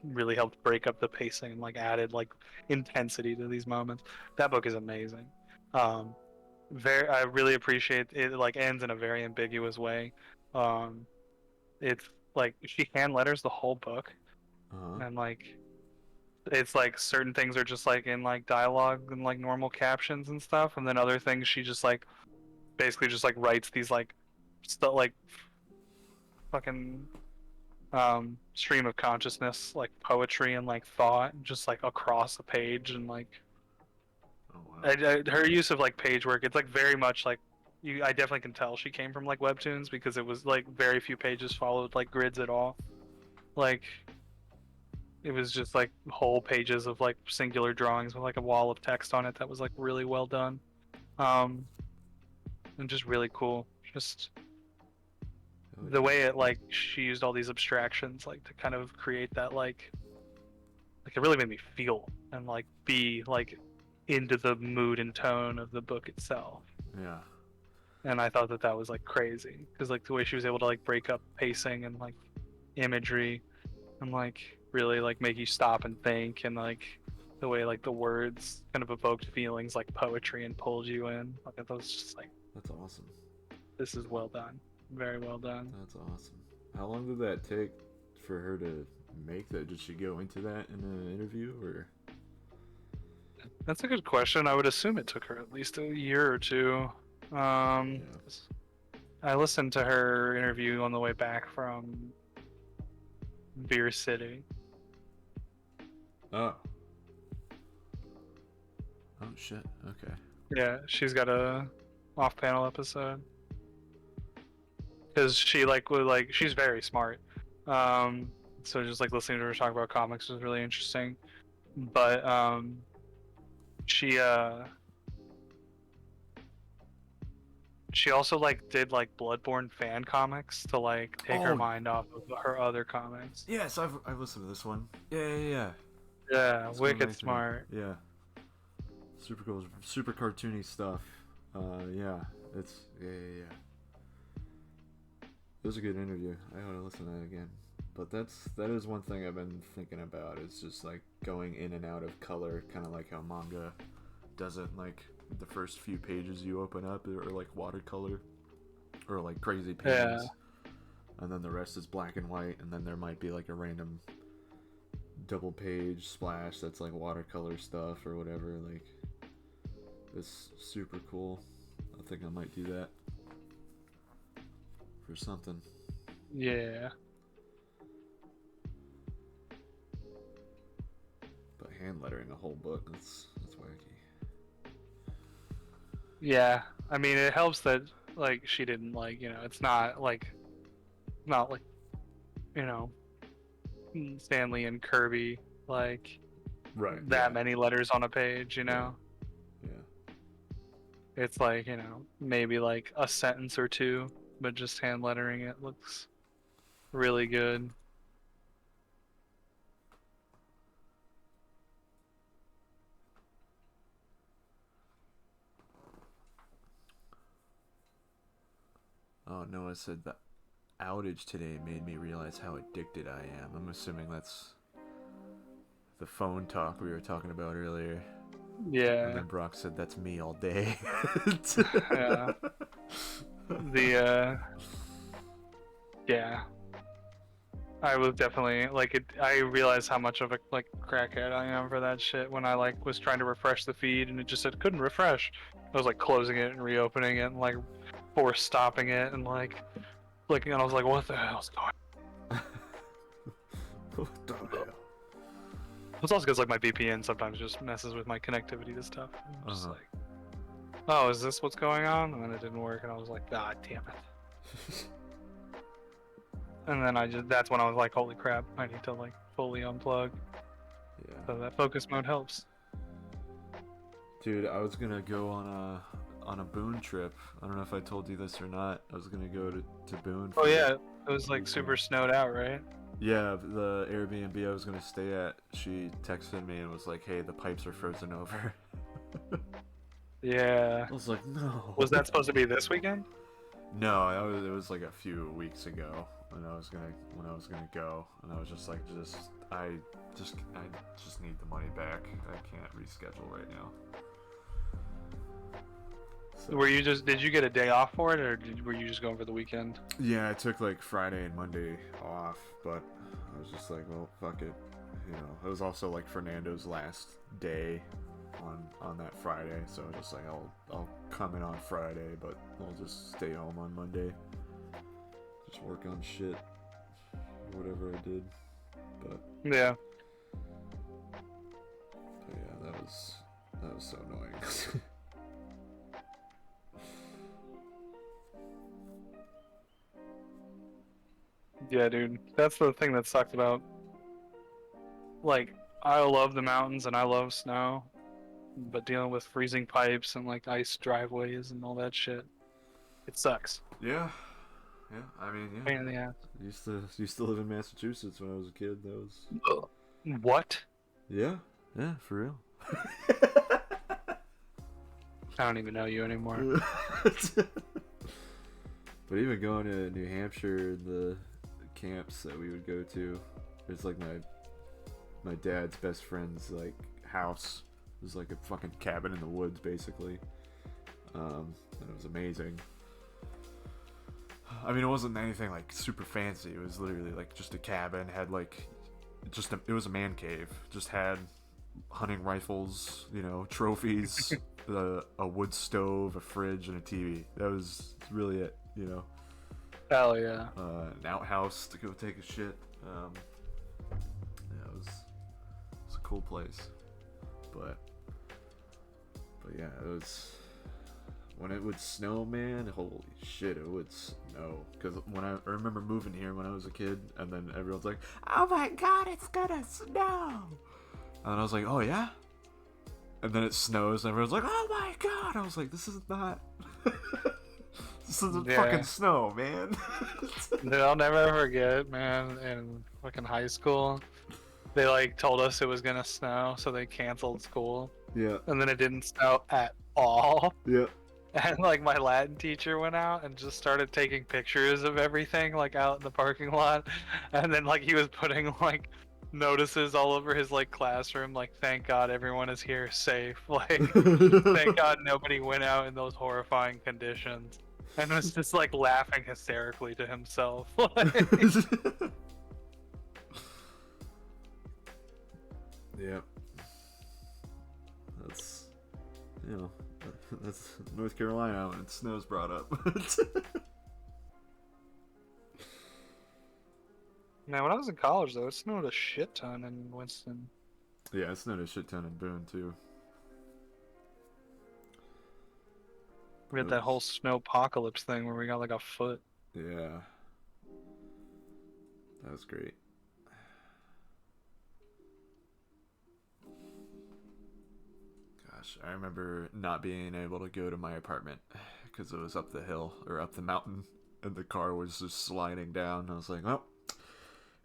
really helped break up the pacing and like added like intensity to these moments. That book is amazing. I really appreciate it. Like ends in a very ambiguous way. um it's like she hand letters the whole book, Uh-huh. and like it's like certain things are just like in like dialogue and like normal captions and stuff, and then other things she just like basically just like writes these like stuff like fucking stream of consciousness like poetry and like thought just like across a page. And like Oh wow. her use of like page work, it's like very much like I definitely can tell she came from like webtoons, because it was like very few pages followed like grids at all. Like it was just like whole pages of like singular drawings with like a wall of text on it that was like really well done. um and just really cool. Just Oh, the yeah. way it like she used all these abstractions like to kind of create that like it really made me feel and like be like into the mood and tone of the book itself. Yeah. And I thought that that was like crazy because like the way she was able to like break up pacing and like imagery and like really like make you stop and think, and like the way like the words kind of evoked feelings like poetry and pulled you in. Like I thought it was just like, That's awesome. this is well done, very well done. That's awesome. How long did that take for her to make that? Did she go into that in an interview or? That's a good question. I would assume it took her at least a year or two. Yeah. I listened to her interview on the way back from Beer City. Oh. Oh shit. Okay. Yeah, she's got a off-panel episode because she like would like she's very smart. So just like listening to her talk about comics was really interesting. But she she also like did like Bloodborne fan comics to like take her Oh. mind off of her other comics. Yes, I've listened to this one. Yeah. Yeah, It's going wicked right through. smart. Yeah. Super cool, super cartoony stuff. Yeah, yeah. It was a good interview. I ought to listen to that again. But that is one thing I've been thinking about. Is just like going in and out of color, kind of like how manga doesn't, like the first few pages you open up are like watercolor or like crazy paintings, and then the rest is black and white, and then there might be like a random double page splash that's like watercolor stuff or whatever. Like, it's super cool. I think I might do that for something. Yeah. But hand lettering a whole book, that's wacky. Yeah. I mean, it helps that like she didn't like, you know, it's not like you know, Stanley and Kirby like Right. that many letters on a page, you know. Yeah. It's like, you know, maybe like a sentence or two, but just hand lettering it looks really good. Oh, Noah said the outage today made me realize how addicted I am. I'm assuming that's the phone talk we were talking about earlier. Yeah. And then Brock said that's me all day. Yeah. Yeah. I was definitely like it. I realized how much of a like crackhead I am for that shit when I like was trying to refresh the feed and it just said couldn't refresh. I was like closing it and reopening it and like force stopping it and like clicking and I was like, what the hell's going? What the hell? It's also because like my VPN sometimes just messes with my connectivity to stuff. I'm just like, oh, is this what's going on? And then it didn't work and I was like, God damn it. And then that's when I was like, holy crap, I need to like fully unplug. Yeah. So that focus mode helps. Dude, I was gonna go on a Boone trip. I don't know if I told you this or not. I was gonna go to Boone. Oh yeah, it was like super snowed out, right? Yeah, the Airbnb I was gonna stay at, she texted me and was like, hey, the pipes are frozen over. Yeah. I was like, no. Was that supposed to be this weekend? No, it was like a few weeks ago when I was gonna go, and I was just like, I just need the money back. I can't reschedule right now. So, Did you get a day off for it, or were you just going for the weekend? yeah, I took like Friday and Monday off, but I was just like, well, fuck it. You know, it was also like Fernando's last day on that Friday, so I was just like, I'll come in on Friday, but I'll just stay home on Monday. Just work on shit, whatever I did. But Yeah. yeah, that was so annoying. Yeah, dude. That's the thing that sucks about. Like, I love the mountains and I love snow, but dealing with freezing pipes and like ice driveways and all that shit, it sucks. Yeah. I mean, yeah. Pain in the ass. Used to live in Massachusetts when I was a kid. That was. What? Yeah, for real. I don't even know you anymore. But even going to New Hampshire, the camps that we would go to, it's like my dad's best friend's like house. It was like a fucking cabin in the woods, basically. And it was amazing. I mean, it wasn't anything like super fancy. It was literally like just a cabin. Had like it was a man cave. Just had hunting rifles, you know, trophies, a wood stove, a fridge, and a TV. That was really it, you know. Hell yeah. An outhouse to go take a shit. Yeah, it was a cool place. But yeah, it was when it would snow, man. Holy shit, it would snow. Because when I remember moving here when I was a kid, and then everyone's like, "Oh my god, it's gonna snow!" And I was like, "Oh yeah." And then it snows, and everyone's like, "Oh my god!" I was like, "This is not." This isn't fucking snow, man. Dude, I'll never forget, man, in fucking high school, They like told us it was gonna snow, so they canceled school, Yeah. and then it didn't snow at all. Yeah. And like my Latin teacher went out and just started taking pictures of everything like out in the parking lot, and then like he was putting like notices all over his like classroom, like thank God everyone is here safe, like thank God nobody went out in those horrifying conditions, and was just like laughing hysterically to himself. Like, Yep. That's, you know, that's North Carolina when it snows brought up. man, when I was in college though, it snowed a shit ton in Winston. Yeah, it snowed a shit ton in Boone too. We had that whole snowpocalypse thing where we got like a foot. Yeah, that was great. Gosh, I remember not being able to go to my apartment because it was up the hill or up the mountain, and the car was just sliding down. I was like, well,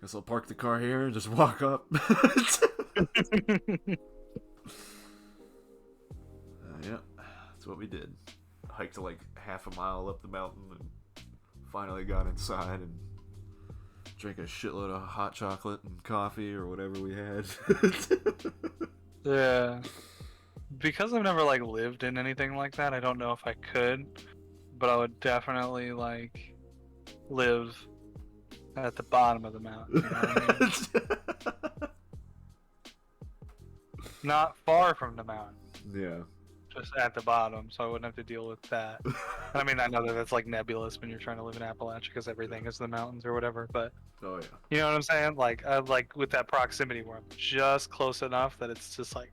guess I'll park the car here and just walk up. Yeah, that's what we did. Hiked like half a mile up the mountain and finally got inside and drank a shitload of hot chocolate and coffee or whatever we had. Yeah. Because I've never like lived in anything like that, I don't know if I could, but I would definitely like live at the bottom of the mountain. You know what I mean? Not far from the mountain, Yeah. just at the bottom, so I wouldn't have to deal with that. I mean, I know that that's like nebulous when you're trying to live in Appalachia because everything is the mountains or whatever, but Oh yeah. you know what I'm saying? Like, I like with that proximity where I'm just close enough that it's just like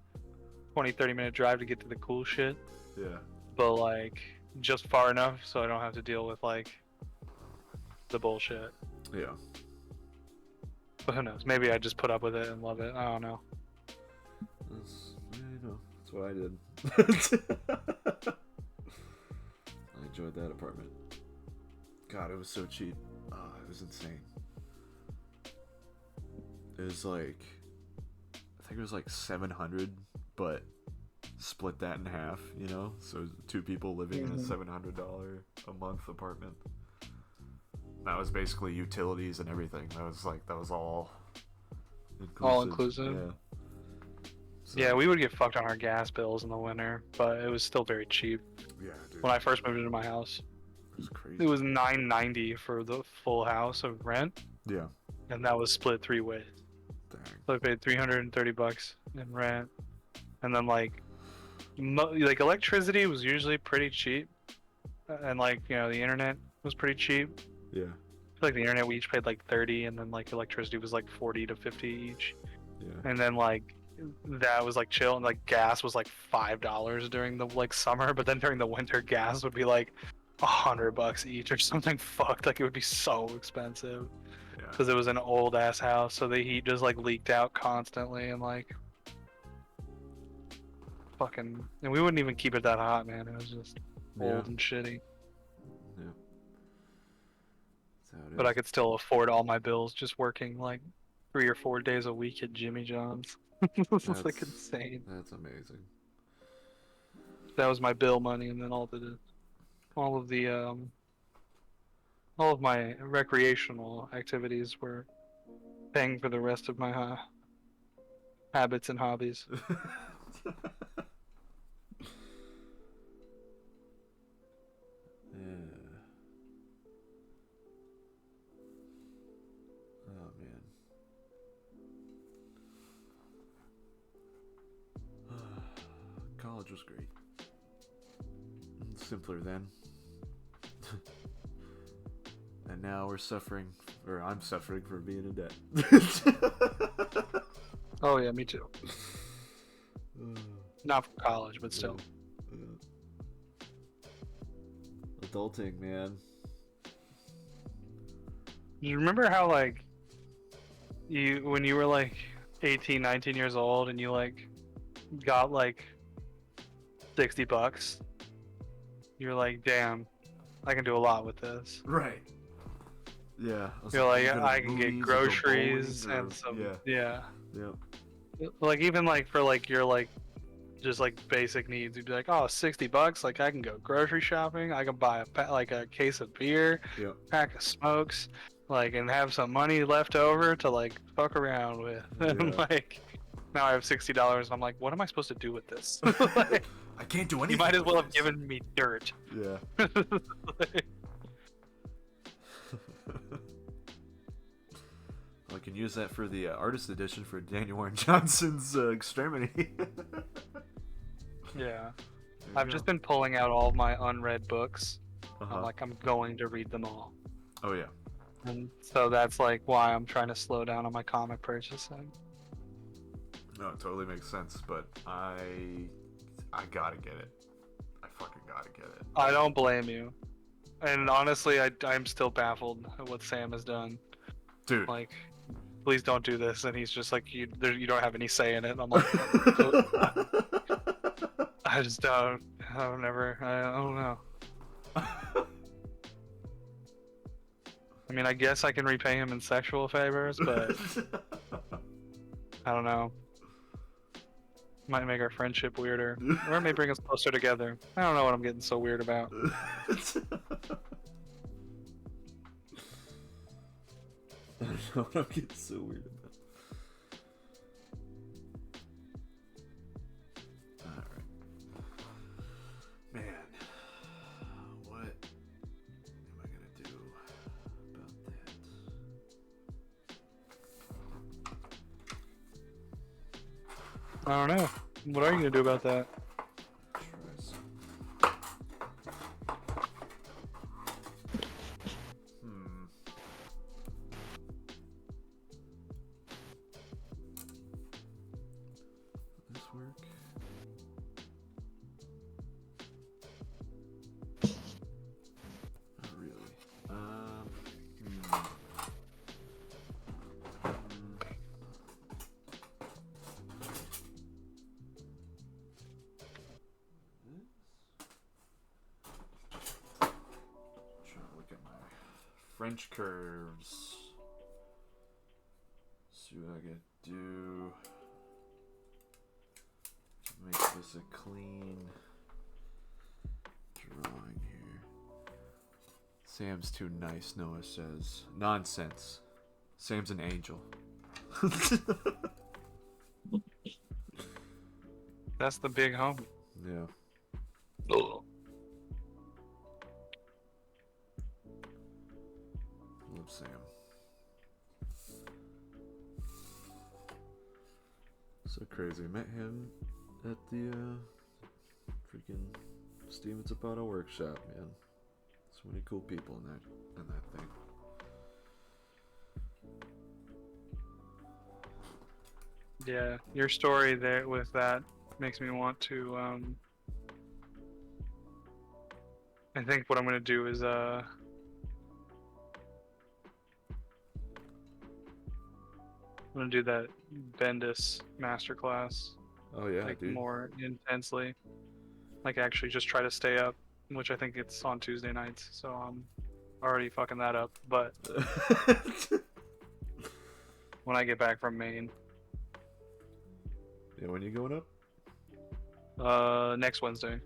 20-30 minute drive to get to the cool shit, Yeah. but like just far enough so I don't have to deal with like the bullshit. Yeah. But who knows? Maybe I just put up with it and love it. I don't know. That's what I did. I enjoyed that apartment. God, it was so cheap. Oh, it was insane. It was like, I think it was like 700, but split that in half, you know? So 2 people living in a $700 a month apartment. That was basically utilities and everything. That was all inclusive. All inclusive? Yeah. So, Yeah, we would get fucked on our gas bills in the winter, but it was still very cheap. yeah, dude. When I first moved into my house, It was crazy. it was $9.90 for the full house of rent, Yeah. and that was split 3 ways. Dang. So I paid $330 in rent, and then like like electricity was usually pretty cheap, and like you know the internet was pretty cheap. Yeah. I feel like the internet we each paid like 30, and then like electricity was like 40 to 50 each, Yeah. and then like that was like chill, and like gas was like $5 during the like summer, but then during the winter gas would be like $100 each or something fucked. Like it would be so expensive Yeah. because it was an old ass house, so the heat just like leaked out constantly, and like fucking, and we wouldn't even keep it that hot, man. It was just old and shitty. Yeah. That's how it But I is. could still afford all my bills just working like 3 or 4 days a week at Jimmy John's. This is like insane. That's amazing. That was my bill money, and then all of my recreational activities were paying for the rest of my habits and hobbies. Yeah. Oh man. College was great. Simpler then. And now we're suffering, or I'm suffering for being in debt. Oh yeah, me too. Not from college, but still. Adulting, man. You remember how like when you were like 18, 19 years old and you like got like $60? You're like, damn, I can do a lot with this. Right. Yeah. You're like, I'm gonna I can get movies or go groceries bowling or- and some, Yeah. yeah. Yep. Like even like for like your like just like basic needs, you'd be like, oh, $60, like I can go grocery shopping, I can buy like a case of beer, Yep. pack of smokes, like, and have some money left over to like fuck around with. And Yeah. like now I have $60 and I'm like, what am I supposed to do with this? Like, I can't do anything. you might as well with have this. given me dirt. Yeah. Like, I can use that for the artist edition for Daniel Warren Johnson's Extremity. yeah. I've just been pulling out all of my unread books. I'm like, I'm going to read them all. Oh yeah. And so that's like why I'm trying to slow down on my comic purchasing. No, it totally makes sense, but I gotta get it. I fucking gotta get it. I don't blame you. And honestly, I'm still baffled at what Sam has done. Dude. Like, please don't do this. And he's just like, you don't have any say in it. And I'm like, I just don't. I don't know. I mean, I guess I can repay him in sexual favors, but I don't know. Might make our friendship weirder, or it may bring us closer together. I don't know what I'm getting so weird about. I don't know what I'm getting so weird about. Alright. Man. What am I gonna do about that? I don't know. What are you gonna do about that? Try some. Will this work? Not really. Trying to look at my French curves. See what I can do to make this a clean drawing here. Sam's too nice, Noah says. Nonsense. Sam's an angel. That's the big homie. Yeah. Ugh. Love Sam. So crazy. Met him at the freaking Steven Zapata workshop, man. So many cool people in that thing. Yeah, your story there with that makes me want to. I think what I'm gonna do is I'm gonna do that Bendis masterclass. Oh yeah, like dude. more intensely. Like actually just try to stay up, which I think it's on Tuesday nights, so I'm already fucking that up. But when I get back from Maine, Yeah, when you going up? next Wednesday.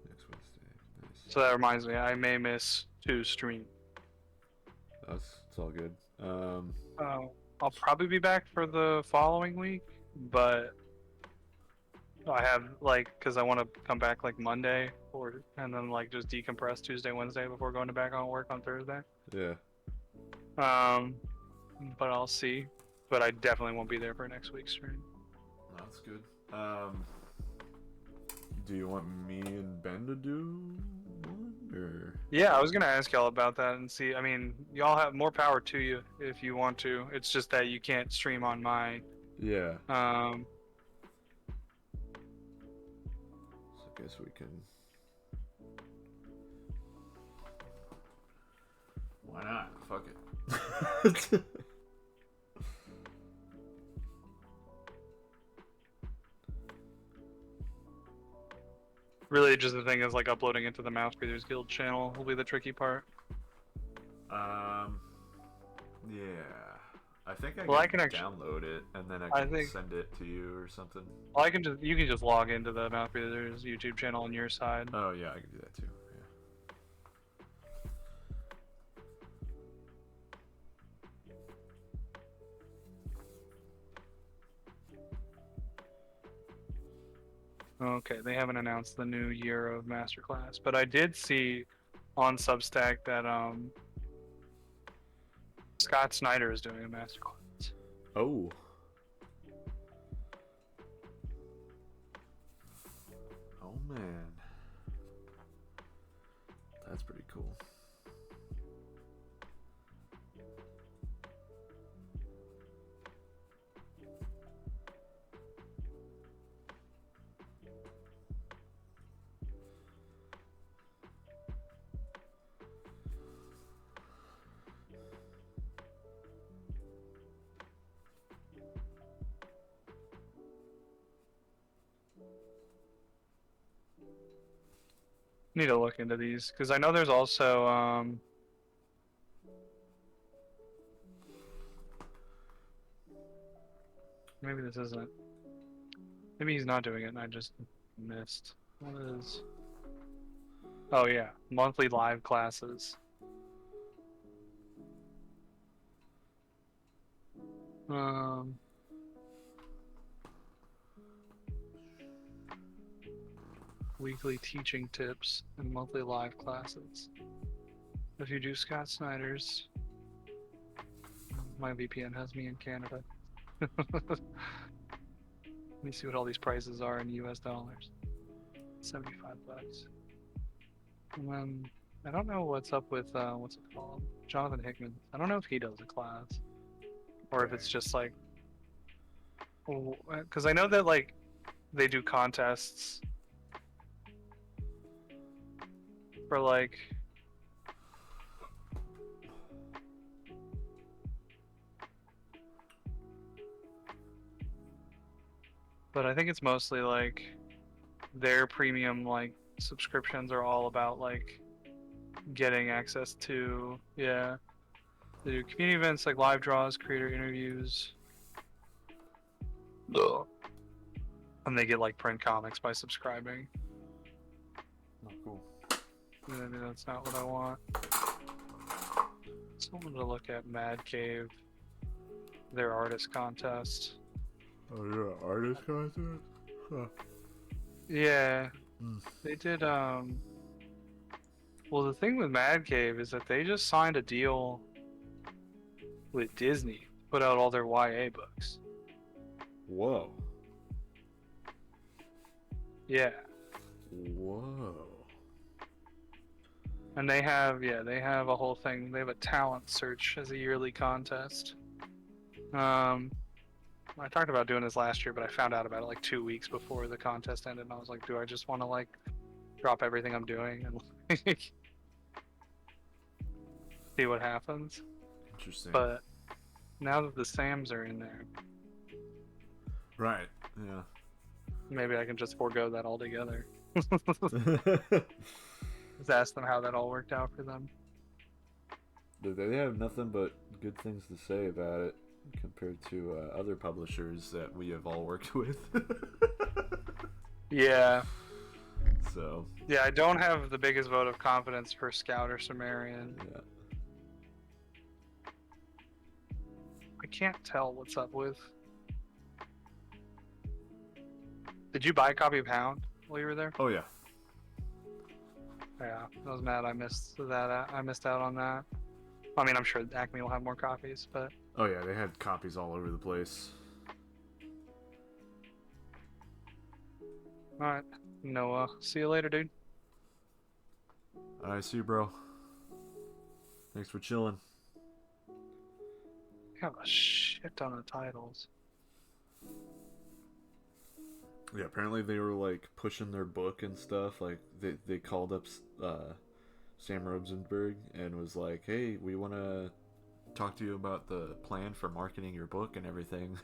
Next Wednesday. Nice. So that reminds me, I may miss 2 streams. It's all good. I'll probably be back for the following week, but I have like because I want to come back like Monday and then like just decompress Tuesday, Wednesday before going to back on work on Thursday. Yeah. But I'll see. But I definitely won't be there for next week's stream. That's good. Do you want me and Ben to do one, or? Yeah, I was gonna ask y'all about that and see. I mean, y'all have more power to you if you want to. It's just that you can't stream on mine. Yeah. So I guess we can. Why not? Fuck it. really, just the thing is like uploading it to the Mouse Breathers Guild channel will be the tricky part. Yeah. I think I Well, I can can actually. download it and then I I can think. send it to you or something. Well, I can just. You can just log into the Mouth Breathers YouTube channel on your side. Oh yeah, I can do that too. Okay, they haven't announced the new year of Masterclass, but I did see on Substack that Scott Snyder is doing a Masterclass. Oh. Oh man. That's pretty cool. Need to look into these because I know there's also maybe this isn't. Maybe he's not doing it and I just missed. What is? Oh yeah, monthly live classes. Um, weekly teaching tips and monthly live classes. If you do Scott Snyder's, my VPN has me in Canada. Let me see what all these prices are in US dollars. 75 bucks. And then I don't know what's up with what's it called? Jonathan Hickman. I don't know if he does a class or if it's just like, because I know that like they do contests for like but I think it's mostly like their premium like subscriptions are all about like getting access to they do community events like live draws, creator interviews. Ugh. And they get like print comics by subscribing. Oh, cool. Maybe that's not what I want. Someone to look at Mad Cave, their artist contest. Oh, you're an artist contest? Huh. Yeah, Mm. they did. Well, the thing with Mad Cave is that they just signed a deal with Disney to put out all their YA books. Whoa. Yeah. Whoa. And they have a whole thing. They have a talent search as a yearly contest. I talked about doing this last year, but I found out about it like 2 weeks before the contest ended, and I was like, do I just want to like drop everything I'm doing and like, see what happens? Interesting. But now that the Sams are in there, right. Yeah. maybe I can just forego that altogether. Just ask them how that all worked out for them. They have nothing but good things to say about it compared to other publishers that we have all worked with. Yeah. So. Yeah, I don't have the biggest vote of confidence for Scout or Sumerian. Yeah. I can't tell what's up with. Did you buy a copy of Hound while you were there? Oh yeah. Yeah, I was mad I missed that. I missed out on that. I mean, I'm sure Acme will have more copies, but Oh yeah, they had copies all over the place. alright. Noah, see you later, dude. I see you, bro. Thanks for chilling. I have a shit ton of titles. Yeah, apparently they were like pushing their book and stuff. Like they called up Sam Rosenberg and was like, "Hey, we want to talk to you about the plan for marketing your book and everything."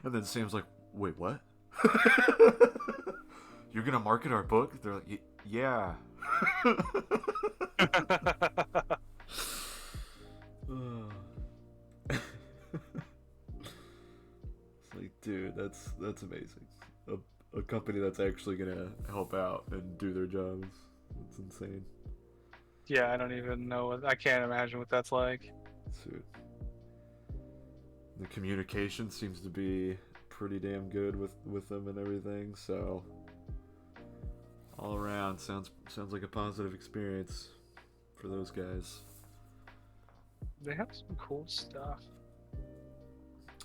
And then Sam's like, "Wait, what? You're gonna market our book?" They're like, "Yeah." Dude, that's amazing. A company that's actually gonna help out and do their jobs. It's insane. Yeah, I don't even know. I can't imagine what that's like. Shoot. The communication seems to be pretty damn good with them and everything. So all around sounds like a positive experience for those guys. They have some cool stuff.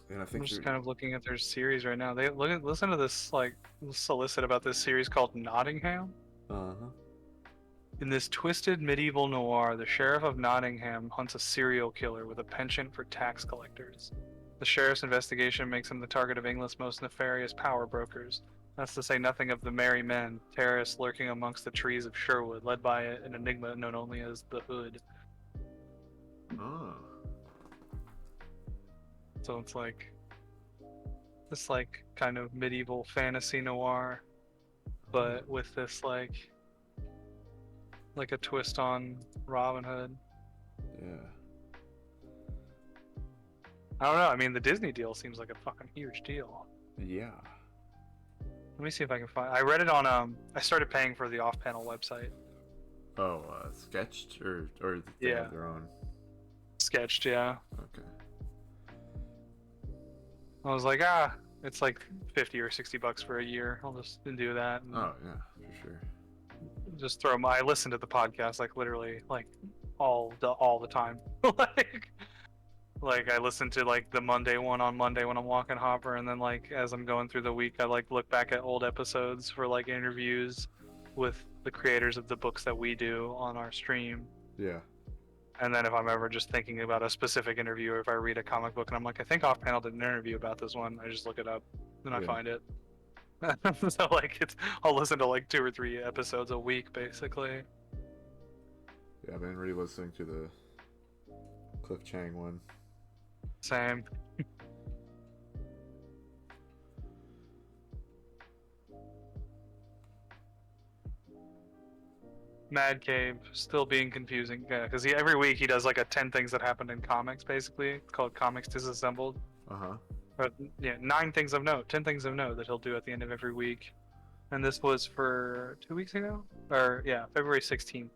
And I I'm think just kind of looking at their series right now. Listen to this, like, solicit about this series called Nottingham. uh-huh. In this twisted medieval noir, the sheriff of Nottingham hunts a serial killer with a penchant for tax collectors. The sheriff's investigation makes him the target of England's most nefarious power brokers. That's to say nothing of the merry men, terrorists lurking amongst the trees of Sherwood, led by an enigma known only as the Hood. Oh. So it's like this, like, kind of medieval fantasy noir, but with this like a twist on Robin Hood. Yeah. I don't know. I mean, the Disney deal seems like a fucking huge deal. Yeah. Let me see if I can find. I read it on. I started paying for the off-panel website. Oh, sketched or they Yeah. have their own. Sketched, yeah. Okay. I was like, it's like $50 or $60 for a year. I'll just do that. And Oh yeah, for sure. just throw my. I listen to the podcast like literally like all the time. Like I listen to like the Monday one on Monday when I'm walking Hopper, and then like as I'm going through the week, I like look back at old episodes for like interviews with the creators of the books that we do on our stream. Yeah. And then if I'm ever just thinking about a specific interview, or if I read a comic book and I'm like, I think Off Panel did an interview about this one, I just look it up and I Yeah. find it. So like I'll listen to like 2 or 3 episodes a week basically. Yeah, I've been re-listening to the Cliff Chang one. Same. Mad Cave still being confusing, yeah, because every week he does like a 10 things that happened in comics, basically. It's called Comics Disassembled. Uh-huh. Or, yeah, 9 things of note, 10 things of note that he'll do at the end of every week. And this was for 2 weeks ago? Or, yeah, February 16th.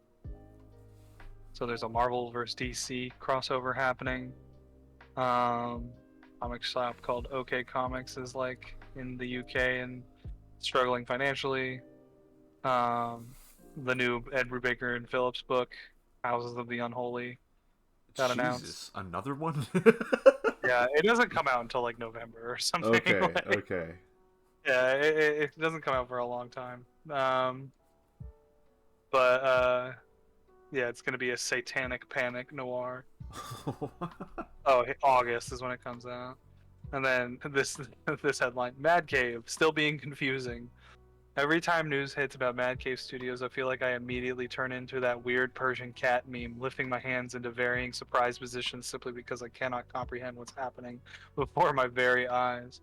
So there's a Marvel vs. DC crossover happening. Comic shop called OK Comics is like in the UK and struggling financially. The new Ed Brubaker and Phillips book, Houses of the Unholy, got announced. Another one? Yeah, it doesn't come out until like November or something. Okay, like, okay. Yeah, it doesn't come out for a long time. But yeah, it's gonna be a satanic panic noir. Oh, August is when it comes out. And then this headline: Mad Cave still being confusing. Every time news hits about Mad Cave Studios, I feel like I immediately turn into that weird Persian cat meme, lifting my hands into varying surprise positions simply because I cannot comprehend what's happening before my very eyes.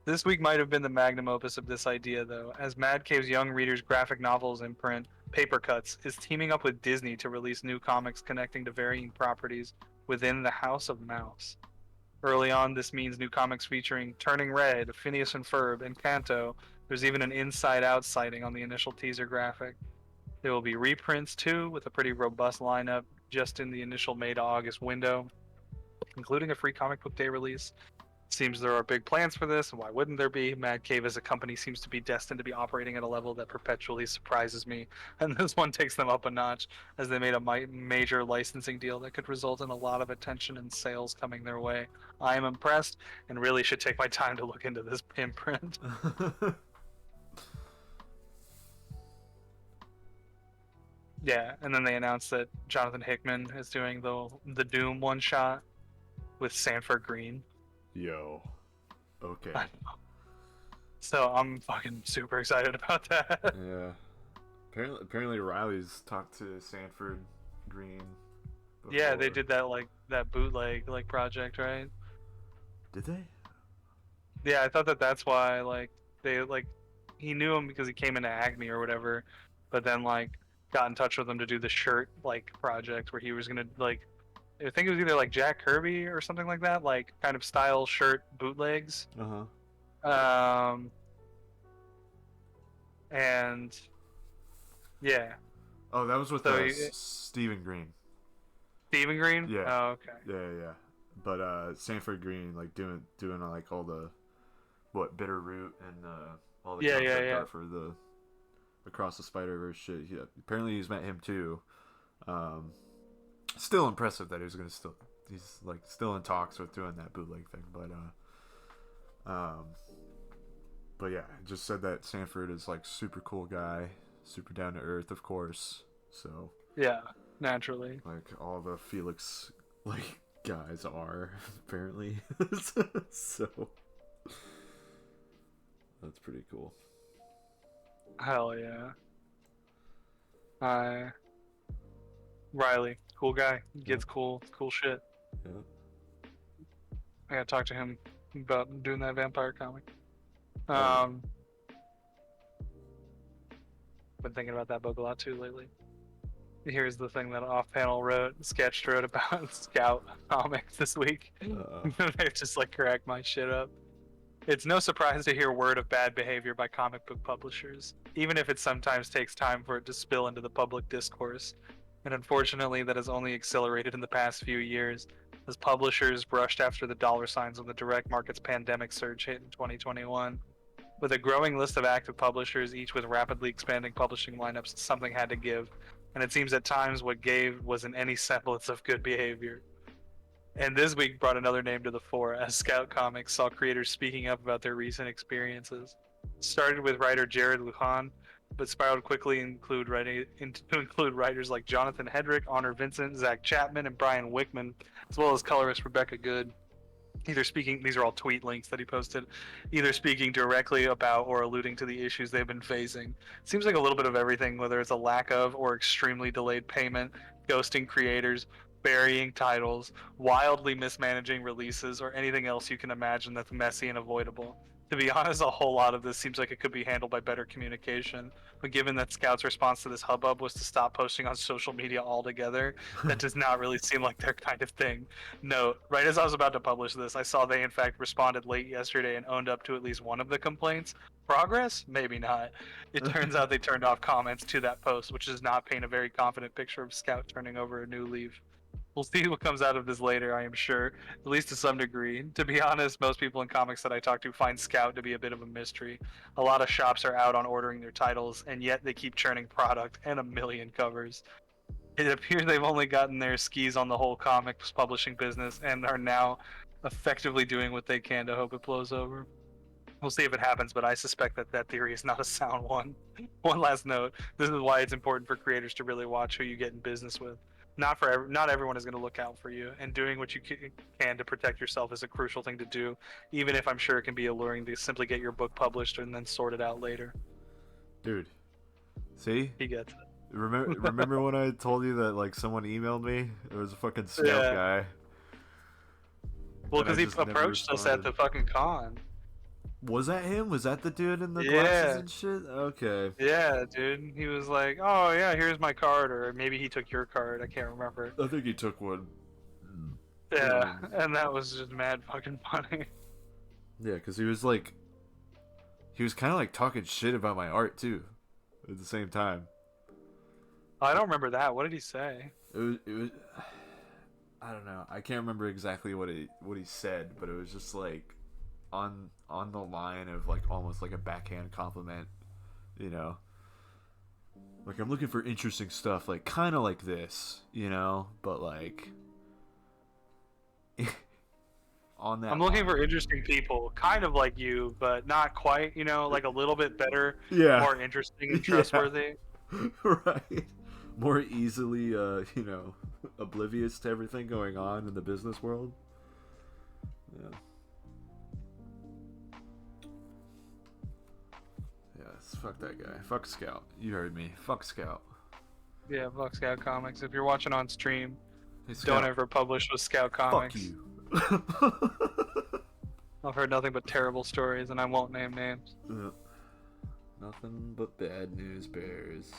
This week might have been the magnum opus of this idea, though, as Mad Cave's young readers' graphic novels imprint, Paper Cuts, is teaming up with Disney to release new comics connecting to varying properties within the House of Mouse. Early on, this means new comics featuring Turning Red, Phineas and Ferb, and Kanto. There's even an Inside Out sighting on the initial teaser graphic. There will be reprints too, with a pretty robust lineup just in the initial May to August window, including a free comic book day release. Seems there are big plans for this, and why wouldn't there be? Mad Cave as a company seems to be destined to be operating at a level that perpetually surprises me, and this one takes them up a notch, as they made a major licensing deal that could result in a lot of attention and sales coming their way. I am impressed, and really should take my time to look into this imprint. Yeah, and then they announced that Jonathan Hickman is doing the Doom one shot with Sanford Green. Yo. Okay. So I'm fucking super excited about that. Yeah. Apparently Riley's talked to Sanford Green before. Yeah, they did that bootleg project, right? Did they? Yeah, I thought that's why he knew him because he came into Acme or whatever, but then got in touch with him to do the shirt project where he was gonna I think it was either Jack Kirby or something like that, kind of style shirt bootlegs. Uh-huh. Um, and yeah, Oh, that was with so Stephen Green. Stephen Green. Yeah, Oh, okay. yeah. But Sanford Green, like doing like all the Bitter Root and all the Yeah, yeah, concept yeah. art for the Across the Spider Verse shit. Yeah, apparently he's met him too. Um, Still impressive that he's like still in talks with doing that bootleg thing, um, but yeah, just said that Sanford is like super cool guy, super down to earth, of course. So Yeah, naturally. like all the Felix like guys are apparently. So that's pretty cool. Hell yeah. Riley, cool guy, Yeah, gets cool shit. yeah. I gotta talk to him about doing that vampire comic. Oh yeah. Um, been thinking about that book a lot too lately. Here's the thing that sketched wrote about Scout comics this week. They just like cracked my shit up. It's no surprise to hear word of bad behavior by comic book publishers, even if it sometimes takes time for it to spill into the public discourse. And unfortunately, that has only accelerated in the past few years, as publishers rushed after the dollar signs when the direct market's pandemic surge hit in 2021. With a growing list of active publishers, each with rapidly expanding publishing lineups, something had to give. And it seems at times what gave wasn't any semblance of good behavior. And this week brought another name to the fore as Scout Comics saw creators speaking up about their recent experiences. Started with writer Jared Lujan, but spiraled quickly to include writers like Jonathan Hedrick, Honor Vincent, Zach Chapman, and Brian Wickman, as well as colorist Rebecca Good. These are all tweet links that he posted, either speaking directly about or alluding to the issues they've been facing. Seems like a little bit of everything, whether it's a lack of or extremely delayed payment, ghosting creators, burying titles, wildly mismanaging releases, or anything else you can imagine that's messy and avoidable. To be honest, a whole lot of this seems like it could be handled by better communication. But given that Scout's response to this hubbub was to stop posting on social media altogether, that does not really seem like their kind of thing. Note, right as I was about to publish this, I saw they in fact responded late yesterday and owned up to at least one of the complaints. Progress? Maybe not. It turns out they turned off comments to that post, which does not paint a very confident picture of Scout turning over a new leaf. We'll see what comes out of this later, I am sure, at least to some degree. To be honest, most people in comics that I talk to find Scout to be a bit of a mystery. A lot of shops are out on ordering their titles, and yet they keep churning product and a million covers. It appears they've only gotten their skis on the whole comics publishing business and are now effectively doing what they can to hope it blows over. We'll see if it happens, but I suspect that theory is not a sound one. One last note: this is why it's important for creators to really watch who you get in business with. Not everyone is going to look out for you, and doing what you can to protect yourself is a crucial thing to do. Even if I'm sure it can be alluring to simply get your book published and then sort it out later. Dude, see? He gets it. Remember when I told you that like someone emailed me? It was a fucking Scout Yeah. guy. Well, And I because he just never approached us at responded. the fucking con. Was that him? Was that the dude in the glasses Yeah. and shit? Okay. Yeah, dude. He was like, "Oh yeah, here's my card," or maybe he took your card. I can't remember. I think he took one. Yeah, and that was just mad fucking funny. Yeah, because he was like, he was kind of like talking shit about my art too, at the same time. I don't remember that. What did he say? It was, I don't know. I can't remember exactly what he said, but it was just like, on the line of like almost like a backhand compliment, you know. Like I'm looking for interesting stuff, like kind of like this, you know, but like on that. I'm looking line. for interesting people, kind of like you, but not quite. Like a little bit better, Yeah. more interesting and Yeah. trustworthy. Right. More easily, oblivious to everything going on in the business world. Yeah. Yes, fuck that guy. Fuck Scout. You heard me. Fuck Scout. Yeah, fuck Scout Comics. If you're watching on stream, Hey, Scout. don't ever publish with Scout Comics. Fuck you. I've heard nothing but terrible stories, and I won't name names. Nothing but bad news bears.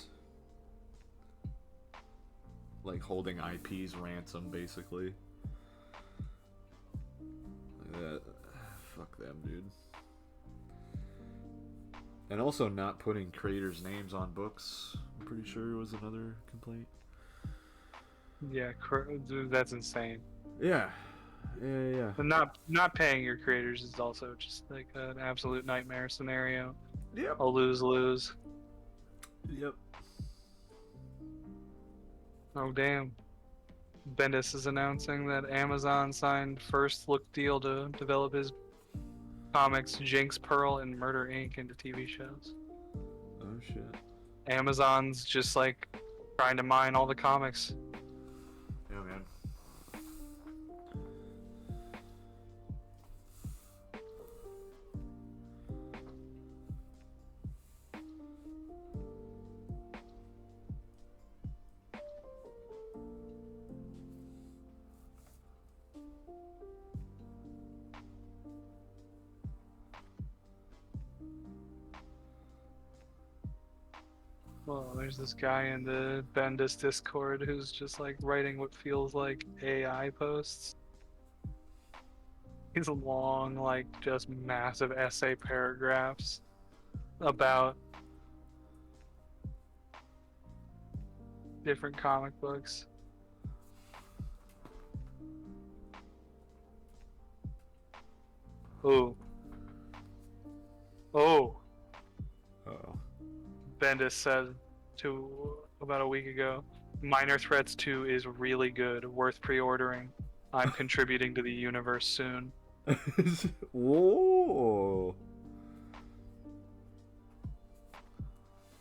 Like holding IPs ransom, basically. Like that. Fuck them, dude. And also not putting creators' names on books, I'm pretty sure was another complaint. Yeah, dude, that's insane. Yeah. Yeah. And not paying your creators is also just like an absolute nightmare scenario. Yep. A lose-lose. Yep. Oh damn. Bendis is announcing that Amazon signed first look deal to develop his comics Jinx, Pearl, and Murder Inc. into TV shows. Oh shit. Amazon's just like trying to mine all the comics. Yeah, man. Well, there's this guy in the Bendis Discord who's just like writing what feels like AI posts. These long, like just massive essay paragraphs about different comic books. Oh. Oh. Uh-oh. Bendis said about a week ago, Minor Threats 2 is really good, worth pre-ordering. I'm contributing to the universe soon. Whoa.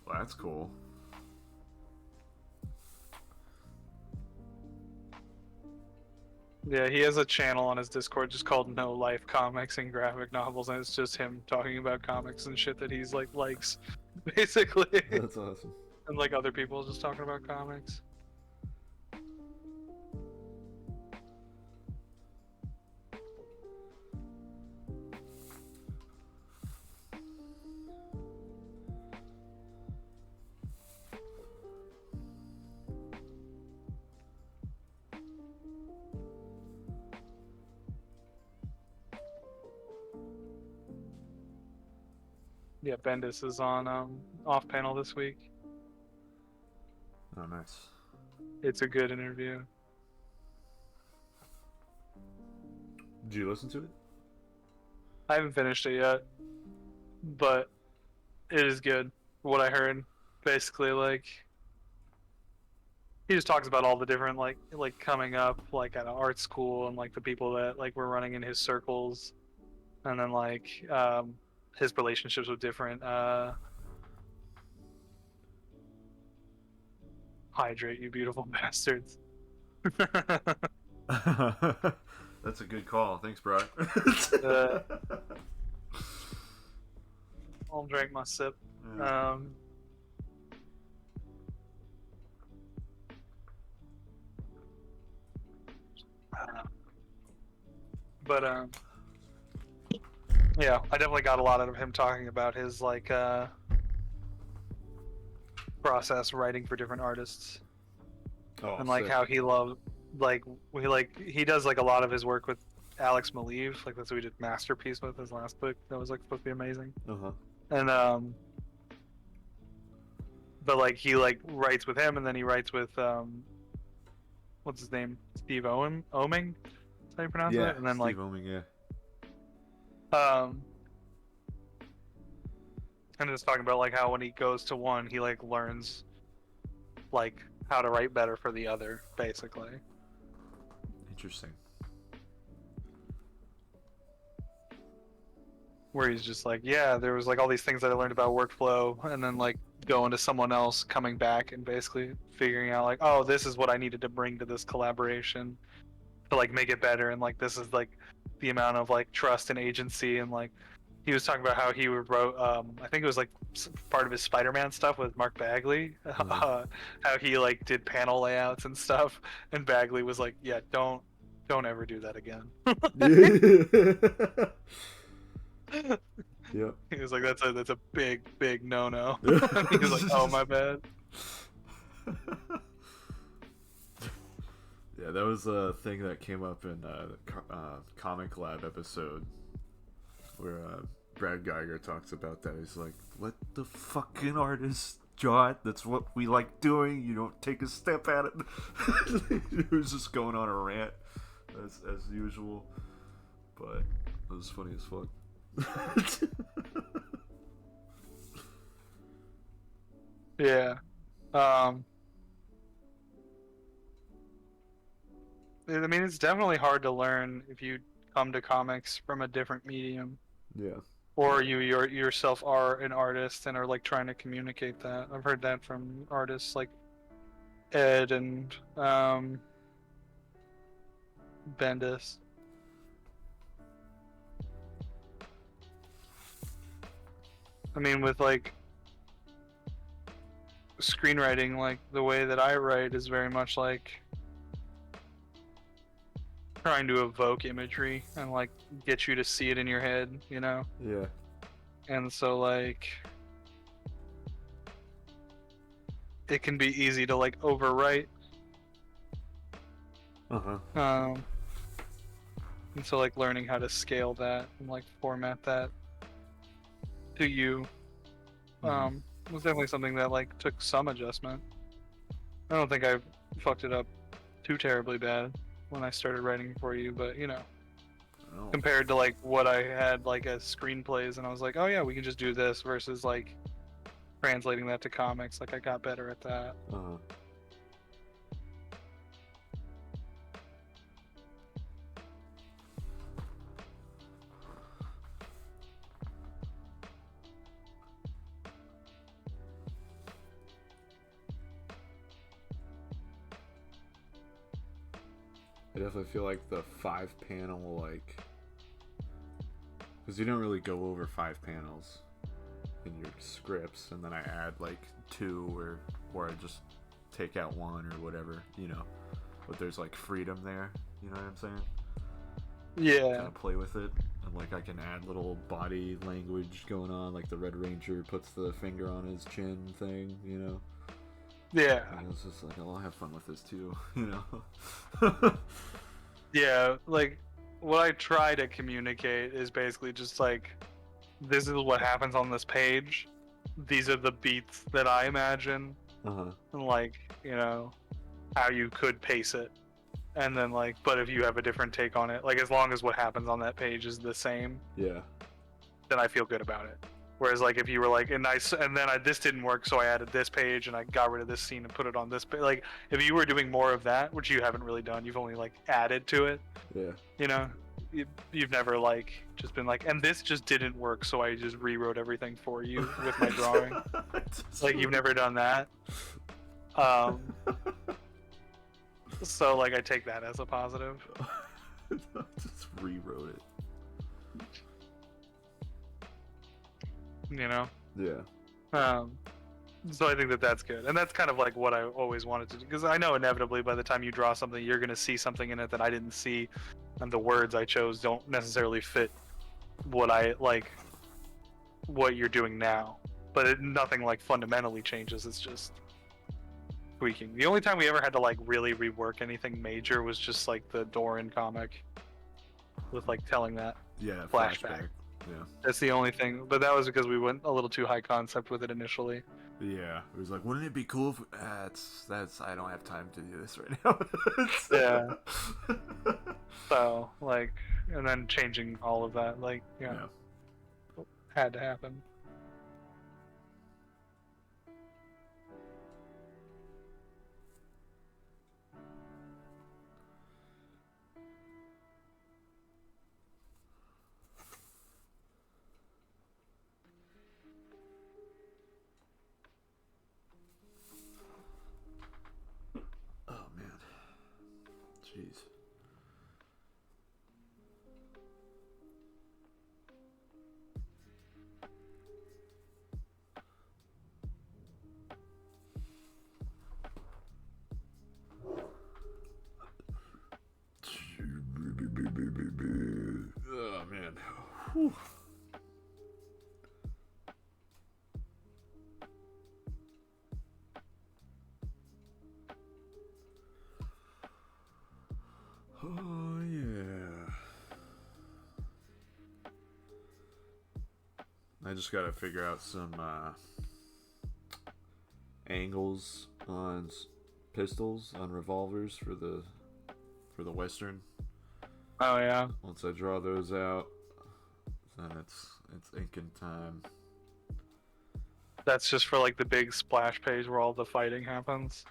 Well, that's cool. Yeah, he has a channel on his Discord just called No Life Comics and Graphic Novels, and it's just him talking about comics and shit that he's likes, basically. That's awesome. And like other people just talking about comics. Yeah, Bendis is on off panel this week. Oh, nice. It's a good interview. Did you listen to it? I haven't finished it yet, but it is good. What I heard, basically, like he just talks about all the different like coming up like at an art school and like the people that like were running in his circles, and then like his relationships with different hydrate, you beautiful bastards. That's a good call. Thanks, Brock. I'll drink my sip. Yeah. But yeah, I definitely got a lot out of him talking about his like process writing for different artists, and like sick. how he loved he does like a lot of his work with Alex Maleev, like that's who he did Masterpiece with, his last book that was like supposed to be amazing. And but like he like writes with him, and then he writes with what's his name, Steve Oming, how you pronounce it? And then Steve Oming, yeah. And just talking about like how when he goes to one, he like learns like how to write better for the other, basically. Interesting. Where he's just like, yeah, there was like all these things that I learned about workflow, and then like going to someone else, coming back and basically figuring out like, oh, this is what I needed to bring to this collaboration to like make it better, and like this is like the amount of like trust and agency. And like he was talking about how he wrote I think it was like part of his Spider-Man stuff with Mark Bagley, how he like did panel layouts and stuff, and Bagley was like, yeah, don't ever do that again. Yep. He was like, that's a big no. He was like, oh, my bad. Yeah, that was a thing that came up in the Comic Lab episode where Brad Geiger talks about that. He's like, let the fucking artist draw it. That's what we like doing. You don't take a step at it. He was just going on a rant as usual, but it was funny as fuck. Yeah. I mean, it's definitely hard to learn if you come to comics from a different medium, Yeah. or you yourself are an artist and are like trying to communicate that. I've heard that from artists like Ed and Bendis. I mean, with like screenwriting, like the way that I write is very much like trying to evoke imagery and like get you to see it in your head, you know? Yeah. And so like it can be easy to like overwrite. And so like learning how to scale that and like format that to you was definitely something that like took some adjustment. I don't think I fucked it up too terribly bad when I started writing for you, but you know, Oh. compared to like what I had like as screenplays, and I was like, oh yeah, we can just do this versus like translating that to comics. Like I got better at that. I definitely feel like the 5-panel, like, because you don't really go over 5 panels in your scripts, and then I add like 2 or I just take out 1 or whatever, you know. But there's like freedom there, you know what I'm saying? Yeah. Kind of play with it, and like I can add little body language going on, like the Red Ranger puts the finger on his chin thing, you know. Yeah. And it's just like, I'll have fun with this too, you know. Yeah, like what I try to communicate is basically just like, this is what happens on this page. These are the beats that I imagine, and like, you know, how you could pace it. And then like, but if you have a different take on it, like as long as what happens on that page is the same, Yeah. then I feel good about it. Whereas like if you were like, and then this didn't work, so I added this page and I got rid of this scene and put it on this page. Like if you were doing more of that, which you haven't really done, you've only like added to it. Yeah. You know, you've never like just been like, and this just didn't work, so I just rewrote everything for you with my drawing. Like you've never done that. So like I take that as a positive. Just rewrote it. You know. Yeah. So I think that that's good, and that's kind of like what I always wanted to do, because I know inevitably by the time you draw something, you're going to see something in it that I didn't see, and the words I chose don't necessarily fit what I like, what you're doing now. But nothing like fundamentally changes. It's just tweaking. The only time we ever had to like really rework anything major was just like the Doran comic, with like telling that flashback. Yeah. That's the only thing, but that was because we went a little too high concept with it initially. Yeah, it was like, wouldn't it be cool if that's I don't have time to do this right now. Yeah. So like, and then changing all of that, like, you know, had to happen. Oh man. Jeez. Oh man. Whew. Oh yeah. I just gotta figure out some angles on pistols, on revolvers for the Western. Oh yeah. Once I draw those out, then it's inking time. That's just for like the big splash page where all the fighting happens.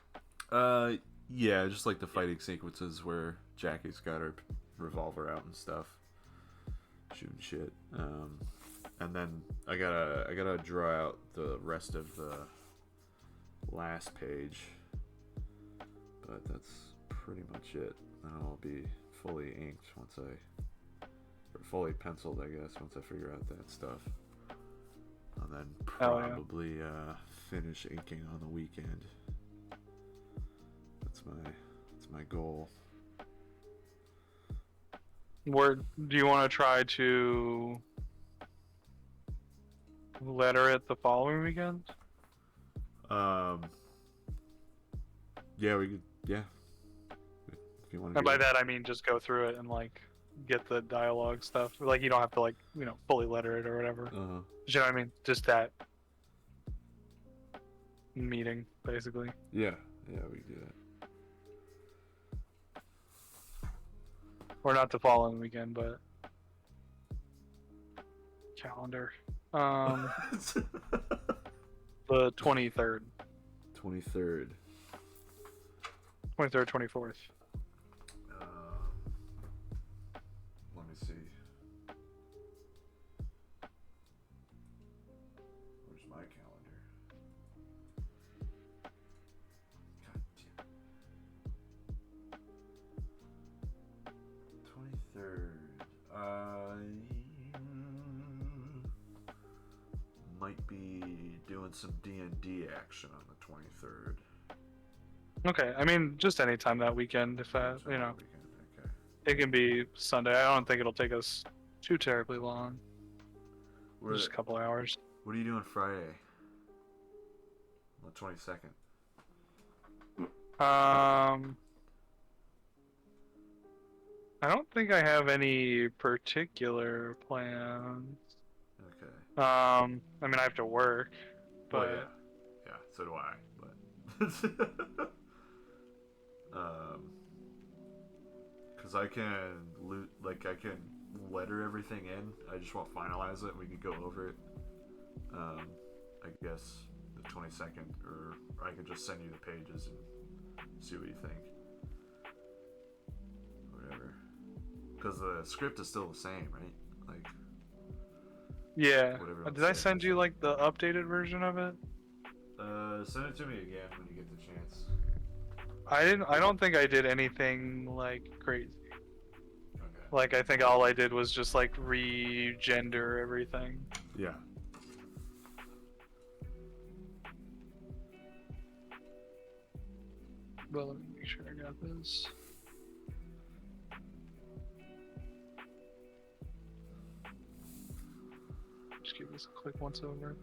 Uh, yeah, just like the fighting sequences where Jackie's got her revolver out and stuff, shooting shit. And then I gotta draw out the rest of the last page, but that's pretty much it. Then I'll be fully inked once or fully penciled, I guess, once I figure out that stuff. And then probably finish inking on the weekend. That's my goal. Where do you want to try to letter it the following weekend? Yeah, we could. Yeah, if you want to. And by that I mean just go through it and like get the dialogue stuff. Like you don't have to like fully letter it or whatever. Uh-huh. You know what I mean? Just that meeting, basically. Yeah, we can do that. Or not the following weekend, but calendar. The 23rd. 23rd. 23rd, 24th. Let me see. Where's my calendar? God damn. 23rd. Might be doing some D&D action on the 23rd. Okay, I mean, just anytime that weekend, if that, Okay. it can be Sunday. I don't think it'll take us too terribly long. Just a couple hours. What are you doing Friday? On the 22nd. I don't think I have any particular plans. Okay. I mean, I have to work, but Well, yeah, so do I. But because I can I can letter everything in. I just won't finalize it. We could go over it. I guess the 22nd, or I could just send you the pages and see what you think. Whatever. Because the script is still the same, right? Like. yeah. Did I send you like the updated version of it? Send it to me again when you get the chance. I don't think I did anything like crazy. Okay. Like I think all I did was just like re-gender everything. Yeah. Well, let me make sure I got this. Just give this a quick once over.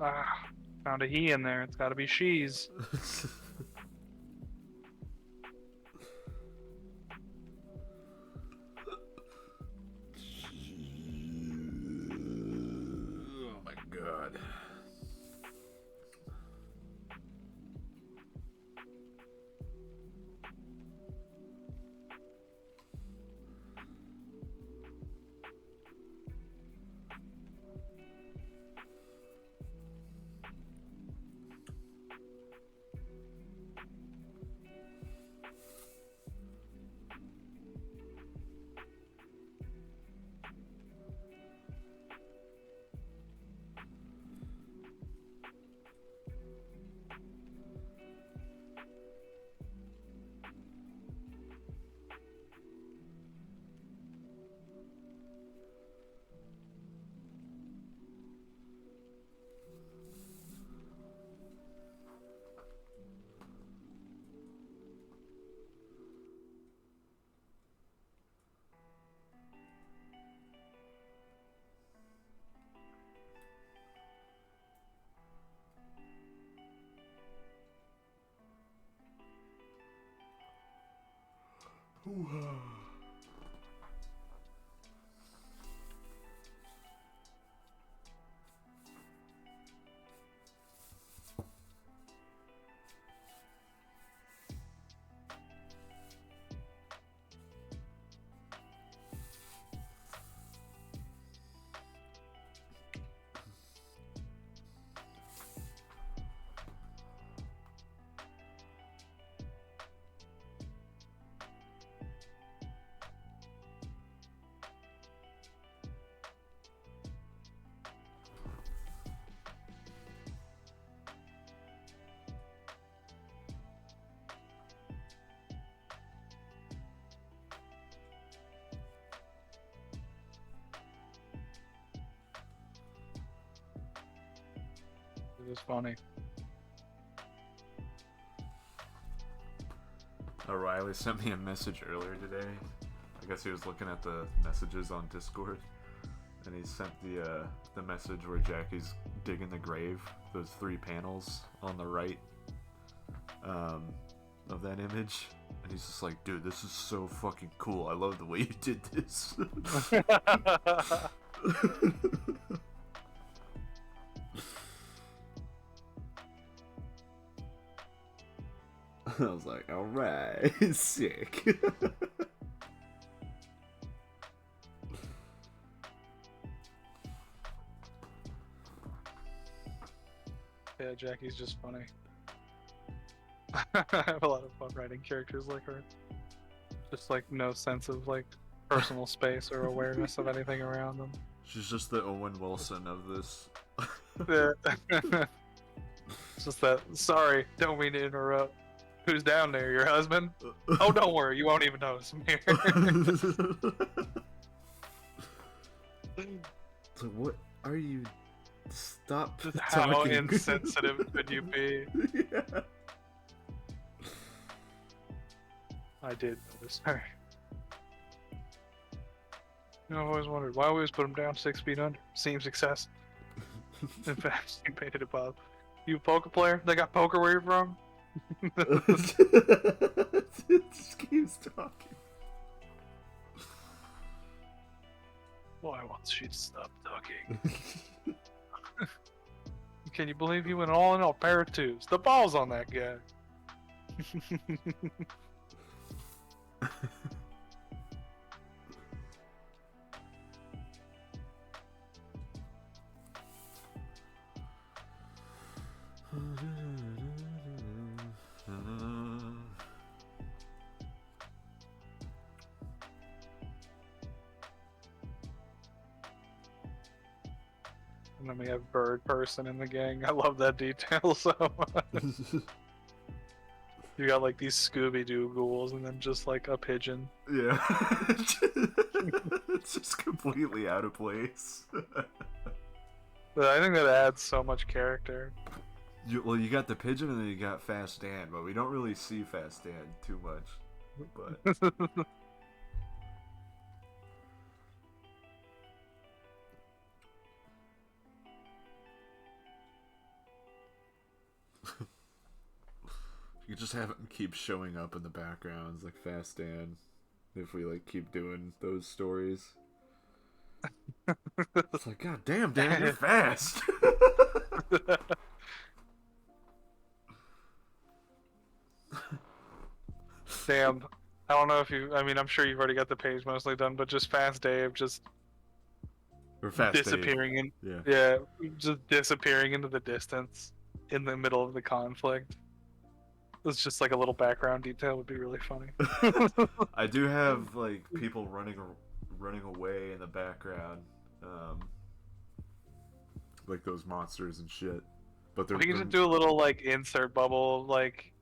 Ah, found a he in there. It's gotta be she's. Oh my god. is funny. O'Reilly sent me a message earlier today. I guess he was looking at the messages on Discord, and he sent the message where Jackie's digging the grave. Those 3 panels on the right of that image, and he's just like, "Dude, this is so fucking cool. I love the way you did this." I was like, alright, sick. Yeah, Jackie's just funny. I have a lot of fun writing characters like her. Just like no sense of like personal space or awareness of anything around them. She's just the Owen Wilson of this. Yeah. It's just that, sorry, don't mean to interrupt. Who's down there? Your husband? Oh, don't worry, you won't even notice him here. So what are you? Stop How talking. insensitive could you be? Yeah. I did notice her. You know, I've always wondered why we always put him down 6 feet under. Seems excessive. In fact, you painted it above. You a poker player? They got poker where you're from? It just keeps talking. Why won't she stop talking? Can you believe he went all in on a pair of 2s? The ball's on that guy. And then we have bird person in the gang. I love that detail so much. You got like these Scooby-Doo ghouls and then just like a pigeon. Yeah. It's just completely out of place. But I think that adds so much character. Well, you got the pigeon and then you got Fast Dan, but we don't really see Fast Dan too much. But you just have him keep showing up in the backgrounds like Fast Dan if we like keep doing those stories. It's like, God damn, Dan, you're fast. Damn. I don't know if you, I mean, I'm sure you've already got the page mostly done, but just Fast Dave just Or Fast disappearing Dave. yeah, just disappearing into the distance in the middle of the conflict. It's just like a little background detail would be really funny. I do have like people running away in the background, like those monsters and shit. But they're We can just do a little like insert bubble, like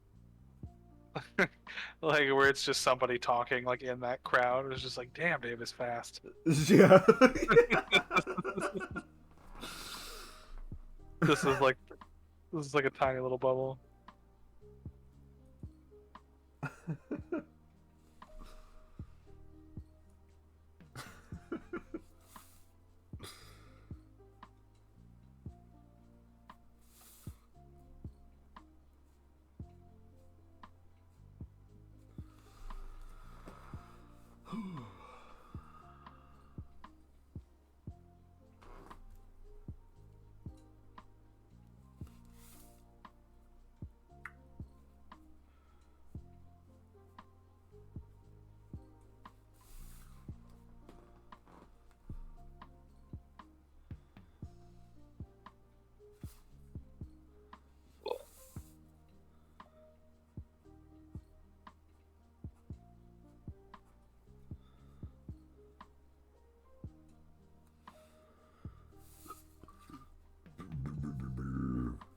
like where it's just somebody talking like in that crowd. It's just like, damn, Dave is fast. Yeah. This is like a tiny little bubble.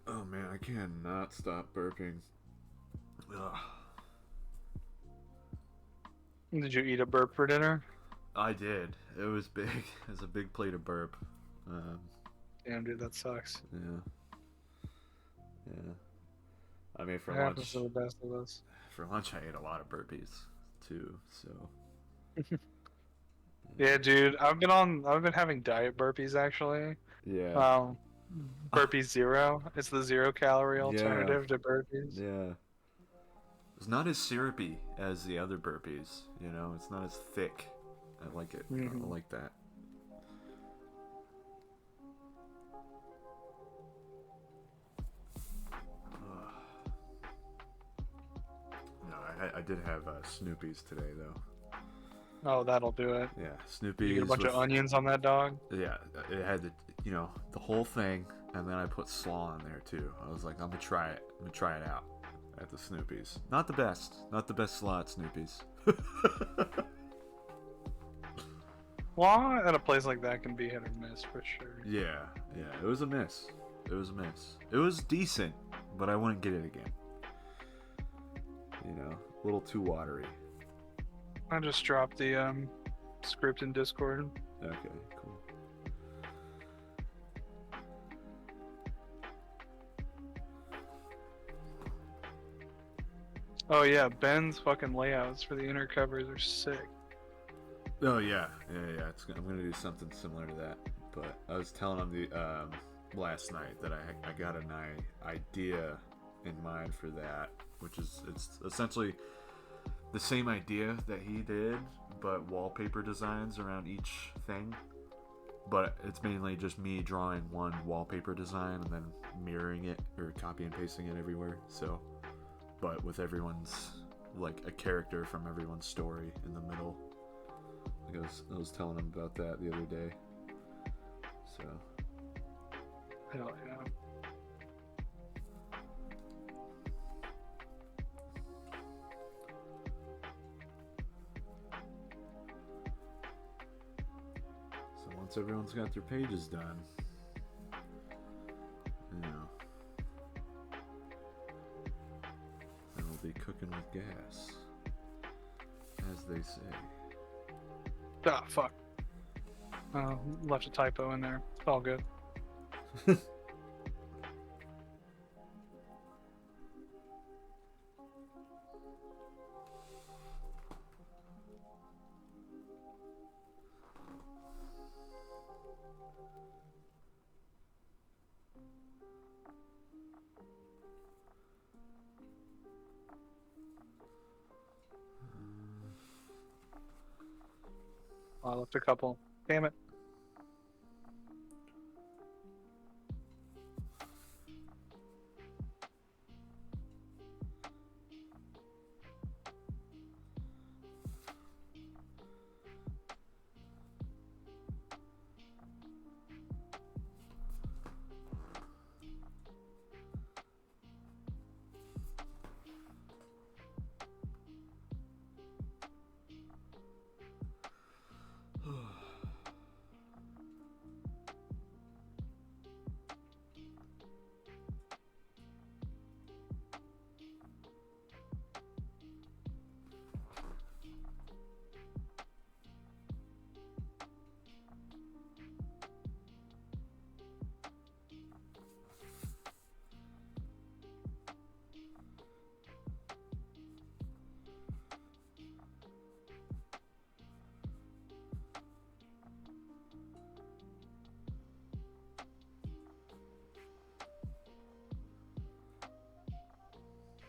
Oh man, I cannot stop burping. Ugh. Did you eat a burp for dinner? I did. It was big. It was a big plate of burp. Damn, dude, that sucks. Yeah. Yeah. I mean, It happens to the best of us. for lunch, I ate a lot of burpees too. So Yeah, dude, I've been having diet burpees actually. yeah, Um, Burpees Zero. It's the 0 calorie yeah, alternative to burpees. yeah. It's not as syrupy as the other burpees. You know, it's not as thick. I like it. I Hmm. like that. No, I did have Snoopy's today though. Oh, that'll do it. Yeah, Did you get a Snoopy's bunch with of onions on that dog? yeah. It had the whole thing, and then I put slaw in there too. I was like, I'm gonna try it. I'm gonna try it out at the Snoopy's. Not the best. Not the best slaw at Snoopy's. Well, at a place like that can be hit or miss for sure. Yeah, yeah. It was a miss. It was a miss. It was decent, but I wouldn't get it again. You know, a little too watery. I just dropped the script in Discord. Okay, cool. Oh yeah, Ben's fucking layouts for the inner covers are sick. Oh yeah, yeah. I'm gonna do something similar to that. But I was telling him last night that I got an idea in mind for that, which is it's essentially the same idea that he did, but wallpaper designs around each thing. But it's mainly just me drawing one wallpaper design and then mirroring it or copy and pasting it everywhere. So, but with everyone's like a character from everyone's story in the middle. Like I was telling him about that the other day. So. Hell yeah. So once everyone's got their pages done, you know, then we'll be cooking with gas, as they say. Ah, fuck. Left a typo in there. It's all good. I left a couple. Damn it.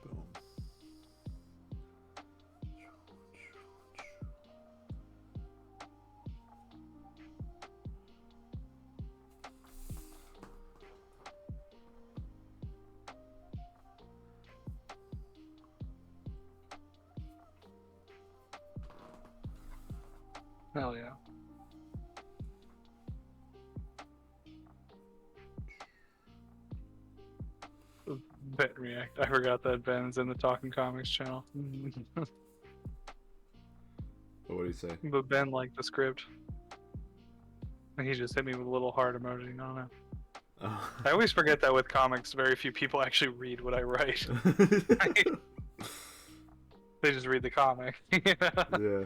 Boom. Hell yeah. Ben React. I forgot that Ben's in the Talking Comics channel. What do you say? But Ben liked the script. And he just hit me with a little heart emoji. I don't know. Oh. I always forget that with comics, very few people actually read what I write. They just read the comic. Yeah.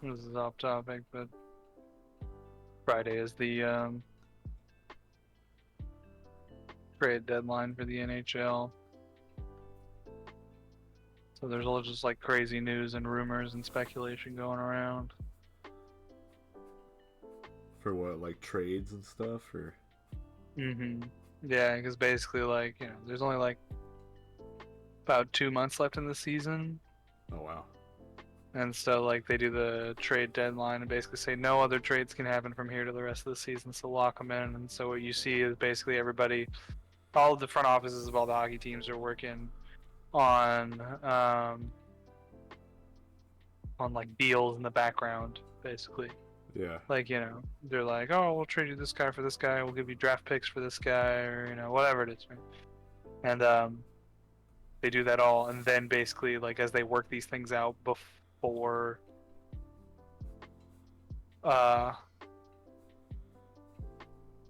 This is off topic, but Friday is the trade deadline for the NHL. So there's all just like crazy news and rumors and speculation going around. For what, like trades and stuff, or? Yeah, because basically, like, you know, there's only like about 2 months left in the season, Oh wow. and so like they do the trade deadline and basically say no other trades can happen from here to the rest of the season, so lock them in. And so what you see is basically everybody, all of the front offices of all the hockey teams are working on like deals in the background, basically. Yeah. Like, you know, they're like, oh, we'll trade you this guy for this guy, we'll give you draft picks for this guy, or, you know, whatever it is, right? And they do that all, and then basically, like, as they work these things out before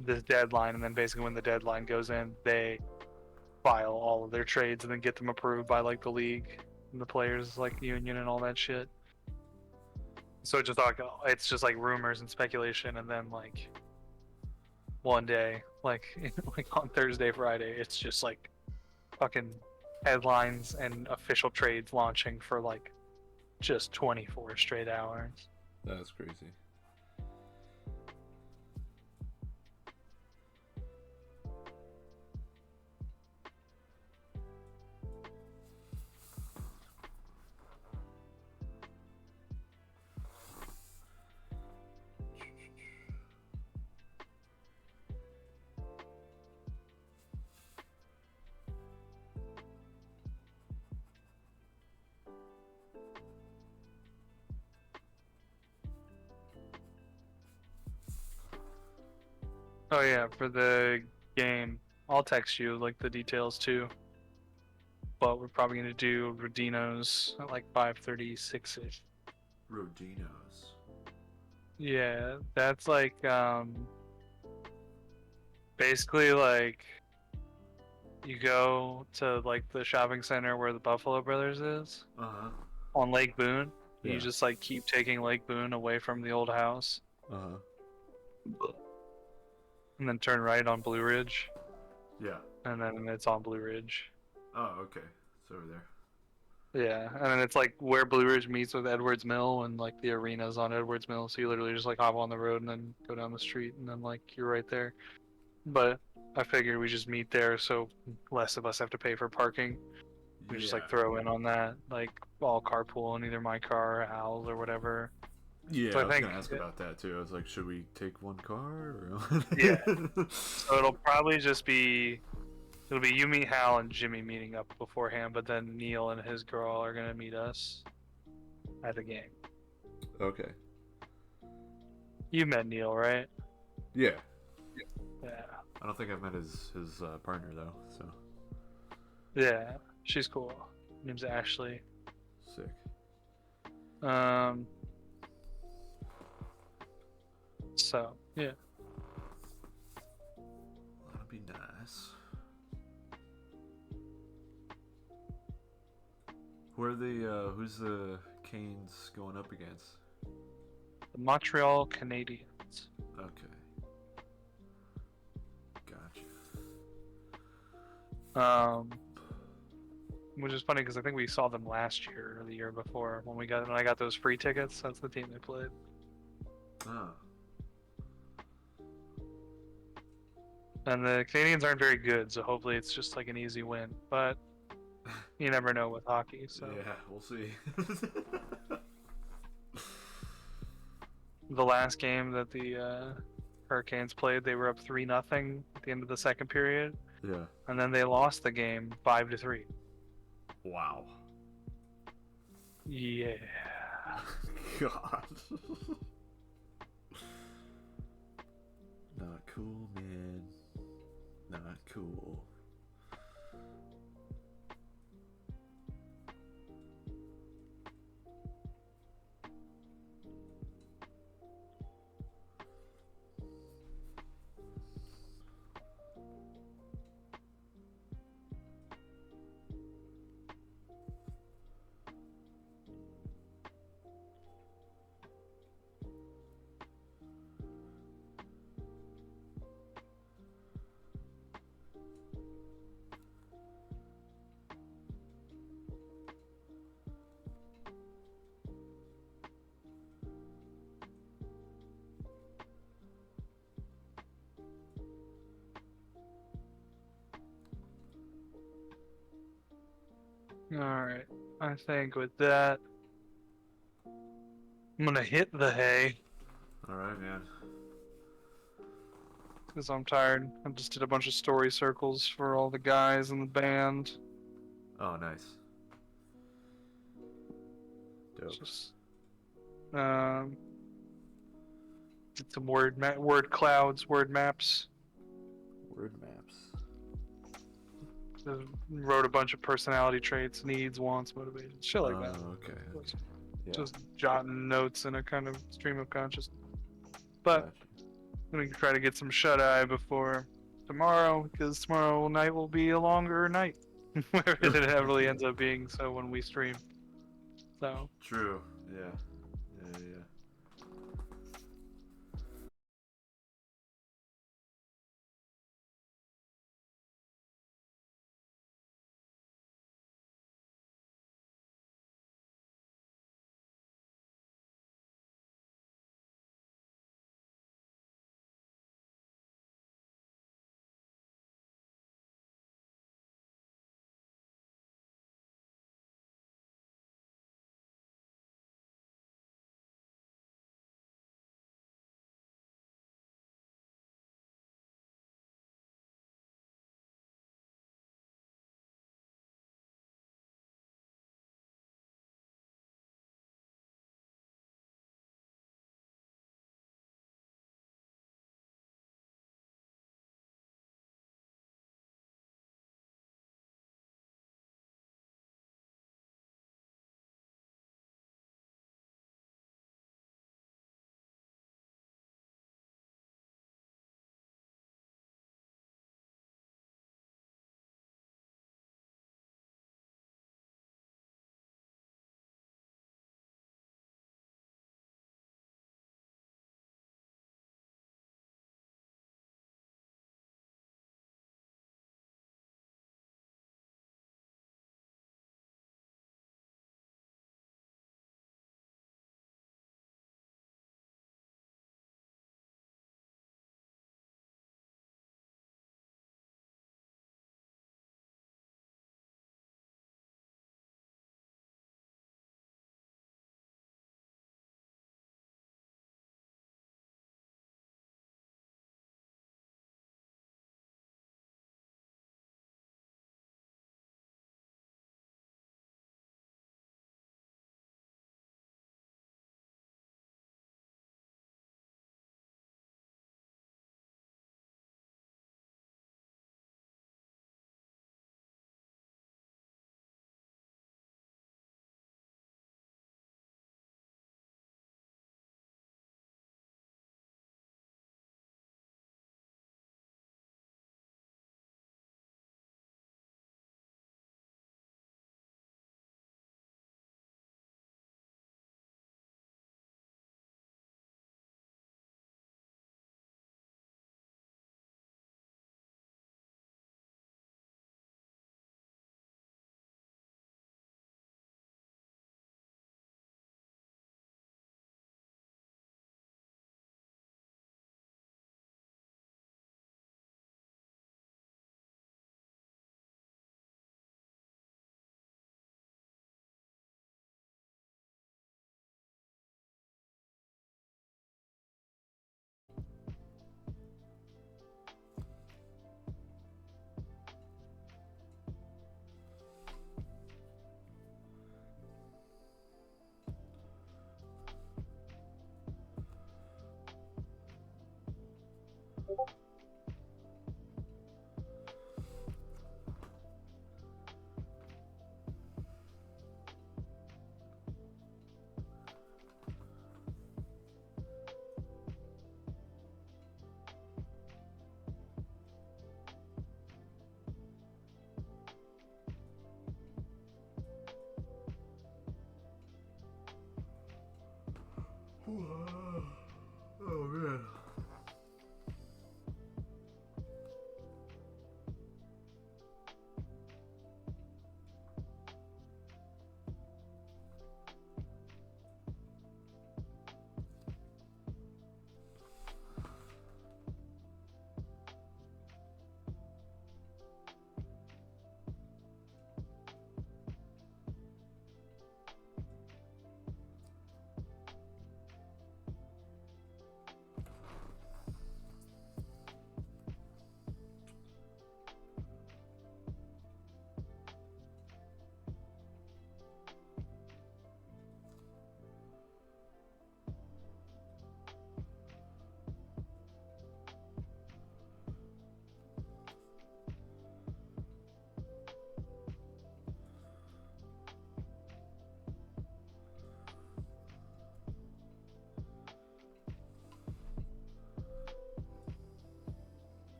this deadline, and then basically when the deadline goes in, they file all of their trades and then get them approved by like the league and the players like union and all that shit. So it's just like rumors and speculation, and then like one day, like like on Thursday, Friday, it's just like fucking headlines and official trades launching for like just 24 straight hours. That's crazy. Oh yeah, for the game, I'll text you like the details too. But we're probably gonna do Rodino's at like 5:36ish. Rodinos. Yeah, that's like basically like you go to like the shopping center where the Buffalo Brothers is Uh-huh. on Lake Boone. Yeah. You just like keep taking Lake Boone away from the old house, Uh-huh. and then turn right on Blue Ridge, Yeah. and then it's on Blue Ridge. Oh, okay. It's over there. Yeah, and then it's like where Blue Ridge meets with Edwards Mill, and like the arena's on Edwards Mill, so you literally just like hop on the road and then go down the street, and then like you're right there. But I figured we just meet there, so less of us have to pay for parking. We just like throw in on that, like all carpool in either my car or Al's or whatever. Yeah, So I was gonna ask about that too. I was like, should we take one car? Or... Yeah. So it'll probably just be, it'll be you, me, Hal, and Jimmy meeting up beforehand, but then Neil and his girl are gonna meet us at the game. Okay. You met Neil, right? Yeah. Yeah. I don't think I've met his partner though. So. Yeah, she's cool. Her name's Ashley. Sick. So yeah. That'd be nice. Who's the Canes going up against? The Montreal Canadiens. Okay. Gotcha. Which is funny because I think we saw them last year or the year before when I got those free tickets. That's the team they played. Oh. And the Canadians aren't very good, so hopefully it's just like an easy win. But you never know with hockey. So yeah, we'll see. the last game that the Hurricanes played, they were up 3-0 at the end of the second period. Yeah. And then they lost the game 5-3. Wow. Yeah. God. Not cool, man. Not cool. Alright. I think with that, I'm gonna hit the hay All right, man. because I'm tired. I just did a bunch of story circles for all the guys in the band. Oh, nice. Dope. Just did some word clouds, word maps. Word maps. Wrote a bunch of personality traits, needs, wants, motivations, shit like that. Okay. Okay. Yeah. Just jotting notes in a kind of stream of consciousness. But Gotcha. I'm gonna try to get some shut eye before tomorrow, because tomorrow night will be a longer night. Where it heavily ends up being so when we stream. So True. Yeah. Yeah. Yeah.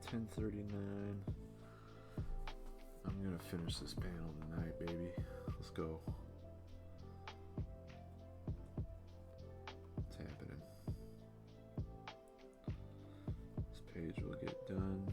10:39. I'm gonna finish this panel tonight, baby. Let's go. It's happening. This page will get done.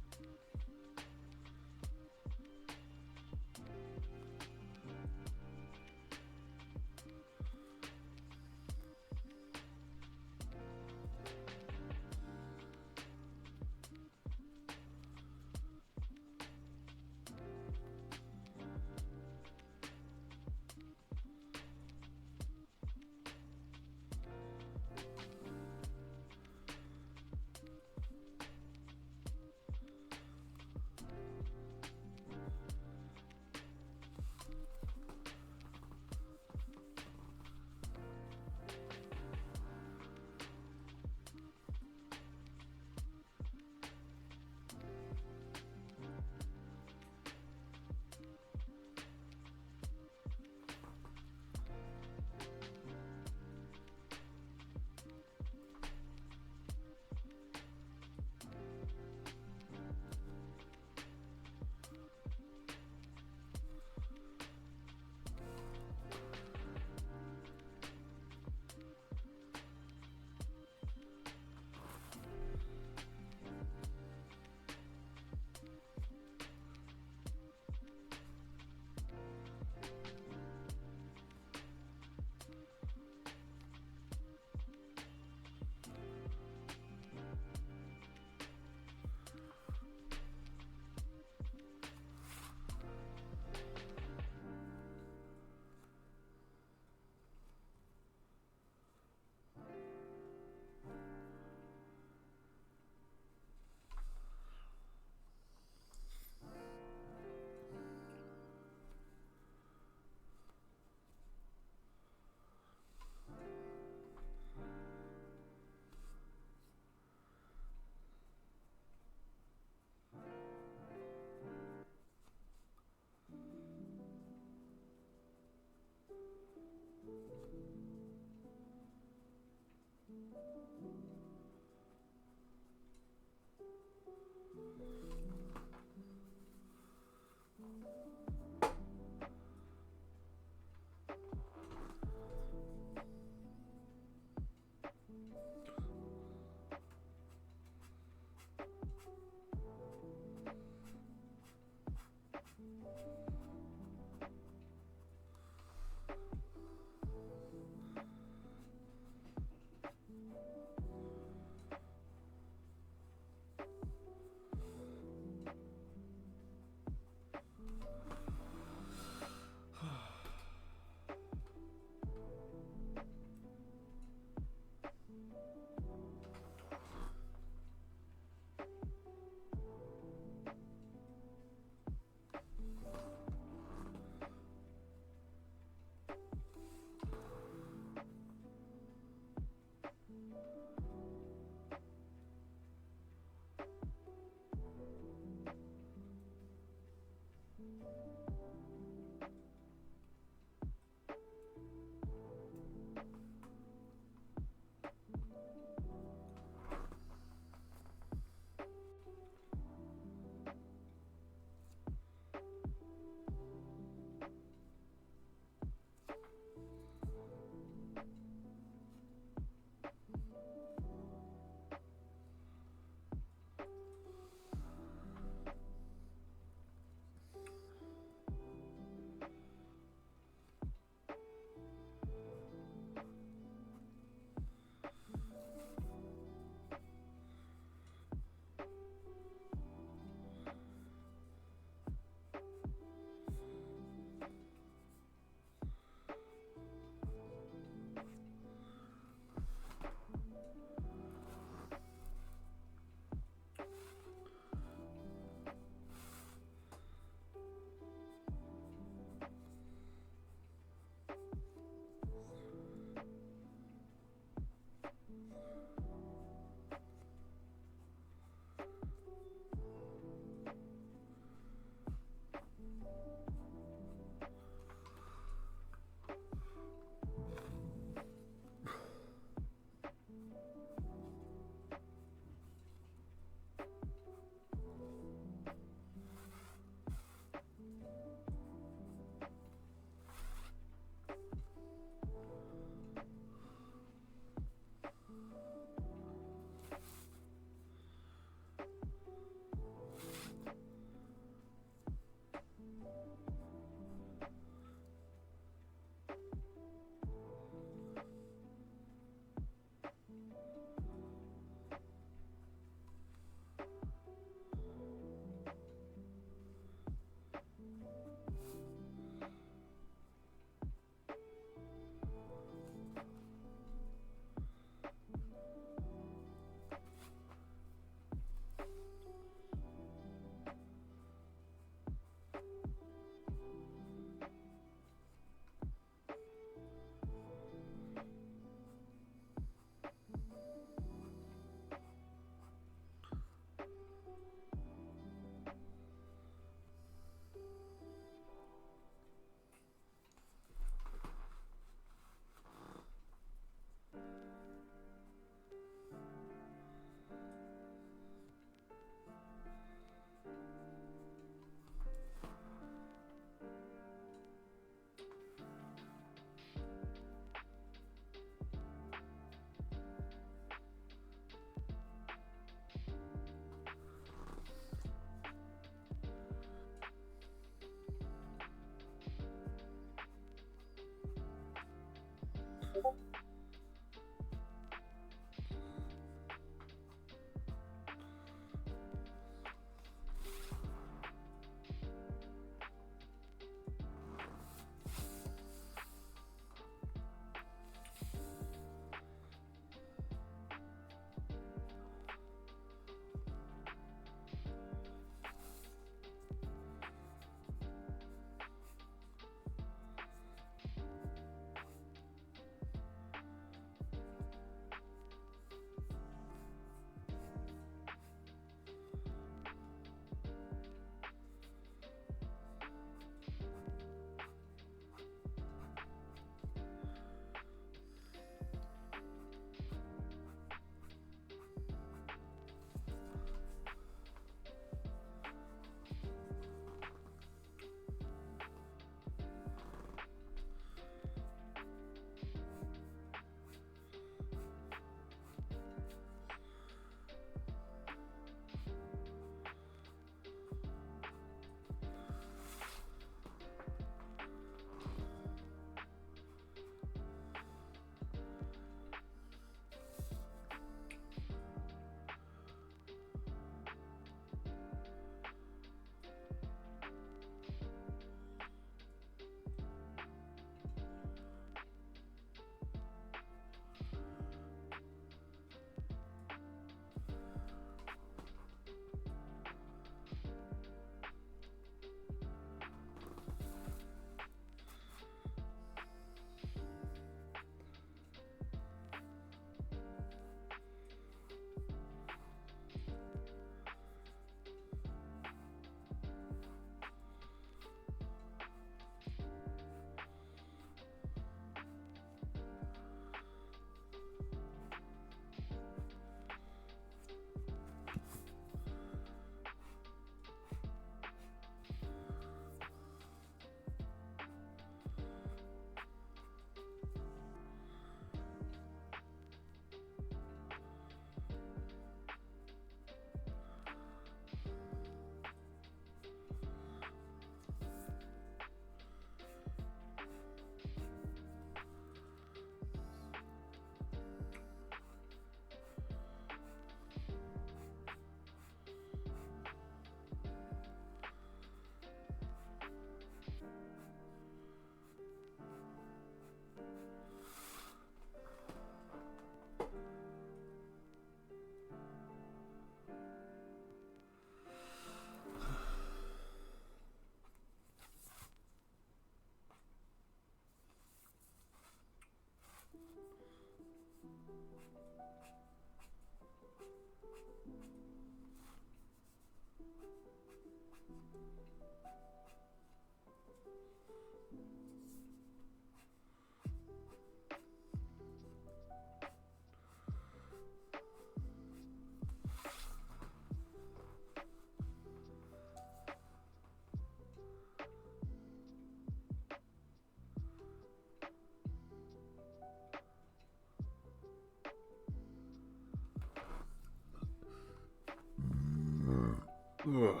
Ugh.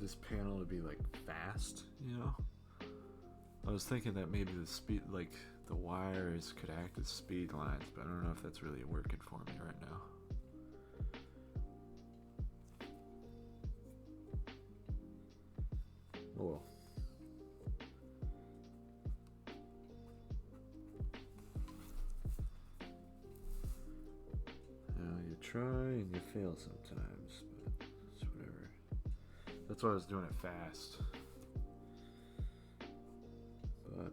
This panel to be like fast, you know. I was thinking that maybe the speed, like the wires, could act as speed lines, but I don't know if that's really working for me right now. Oh well. Now you try and you fail sometimes, but it's whatever. That's why I was doing it fast. But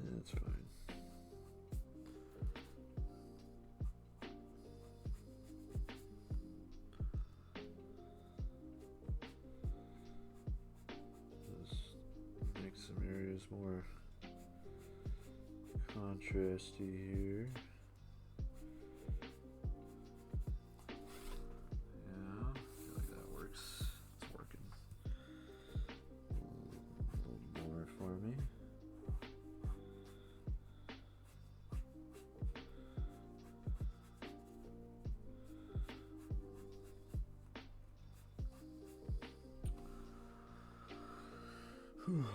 yeah, it's fine. Just make some areas more contrasty here. Yeah, I feel like that works. It's working. A little more for me. Whew.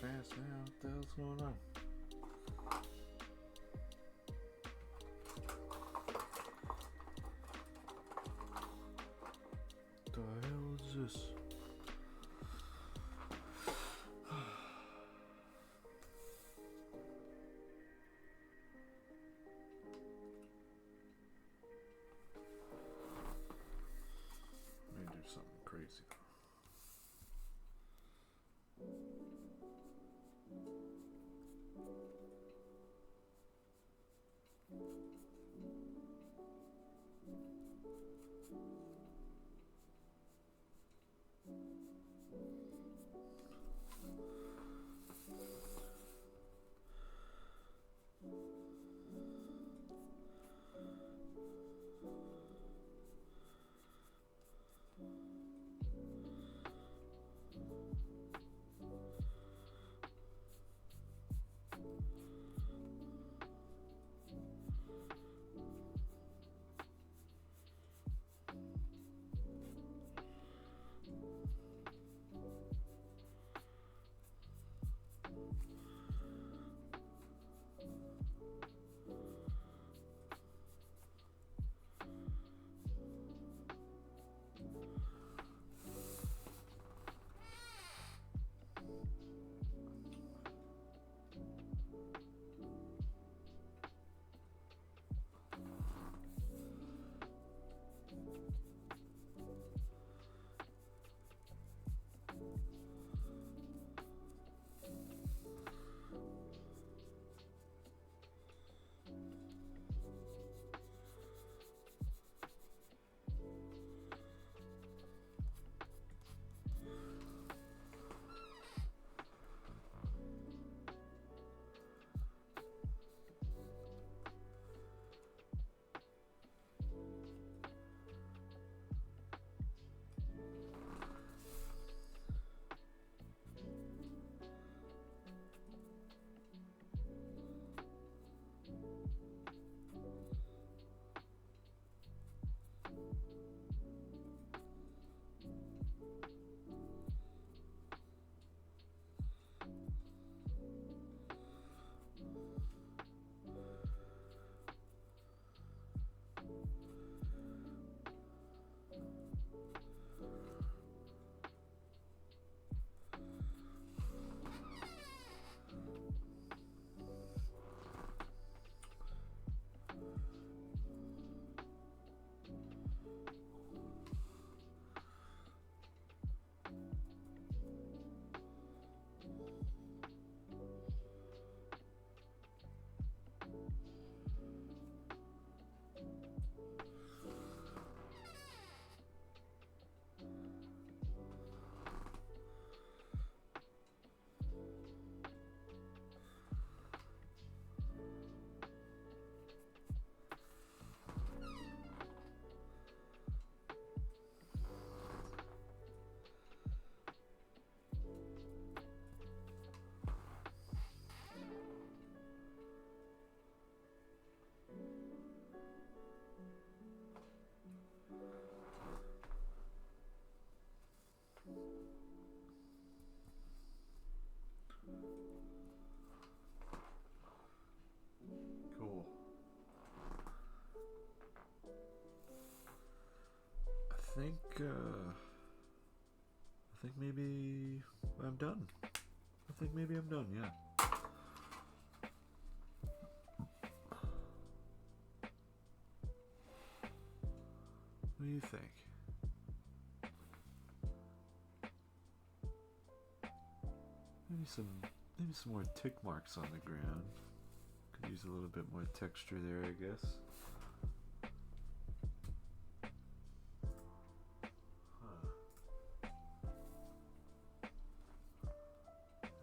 fast now. What the hell's going on? The hell is this? Let me do something crazy. Cool. I think maybe I'm done. I think maybe I'm done, yeah. What do you think? Maybe some more tick marks on the ground. Could use a little bit more texture there, I guess.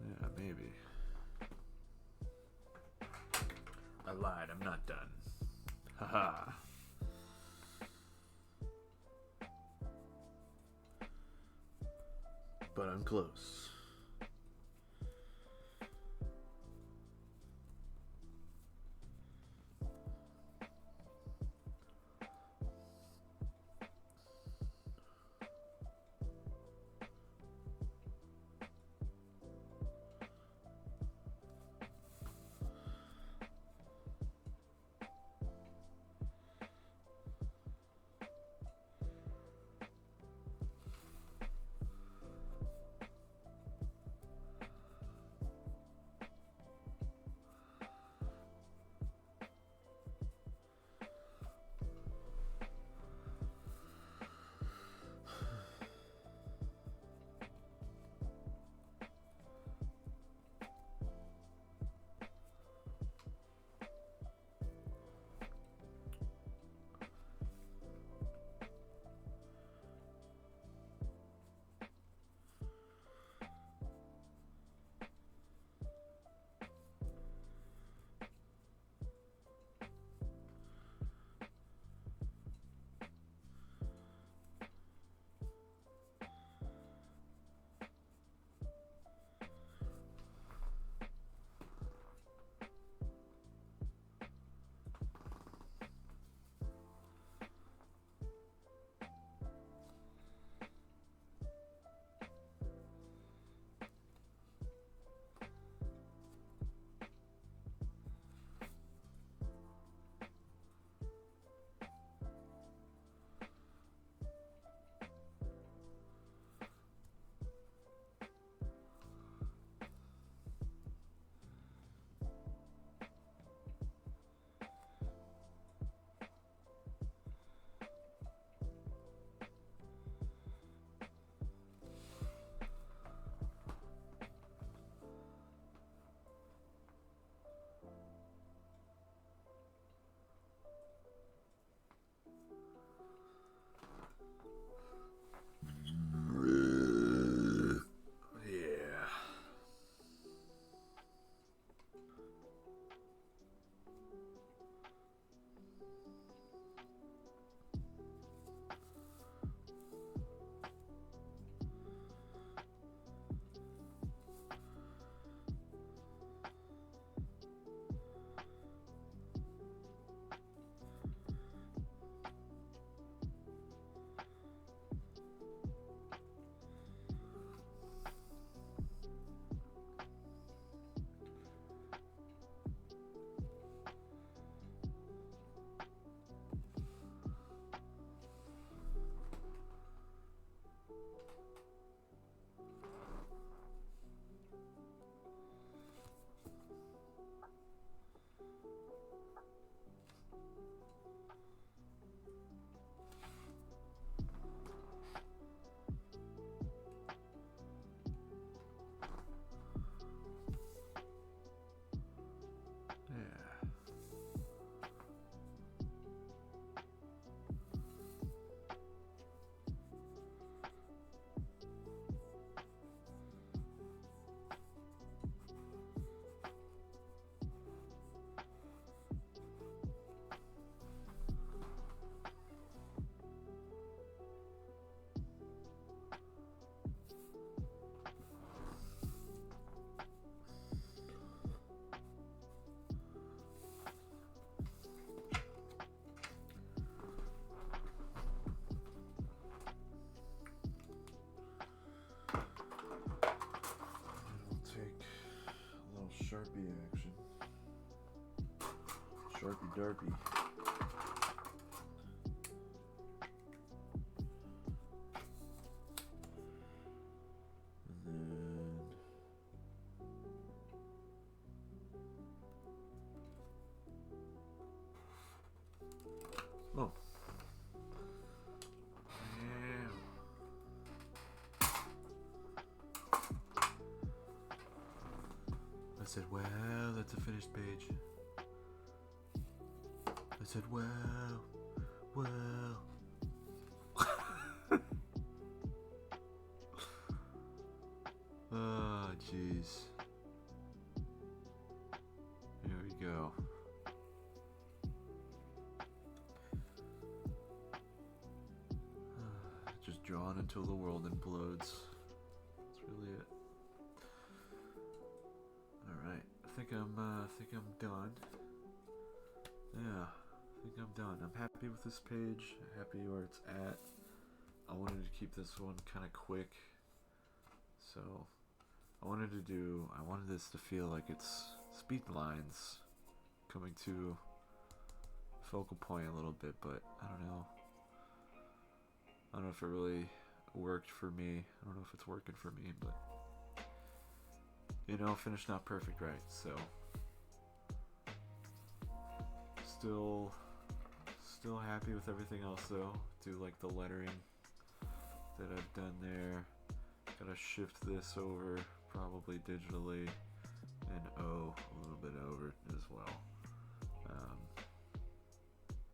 Yeah, maybe. I lied, I'm not done. Haha. But I'm close. derpy. And then oh. Yeah. I said, wow, that's a finished page. I said, wow, wow. Oh, jeez. Here we go. Just drawn until the world implodes. That's really it. All right, I think I'm done. Yeah, I think I'm done. I'm happy with this page. Happy where it's at. I wanted to keep this one kind of quick, so I wanted this to feel like it's speed lines coming to focal point a little bit, but I don't know. I don't know if it really worked for me. I don't know if it's working for me, but you know, finished not perfect, right? So still happy with everything else though. Do like the lettering that I've done there. Gotta shift this over probably digitally and a little bit over as well.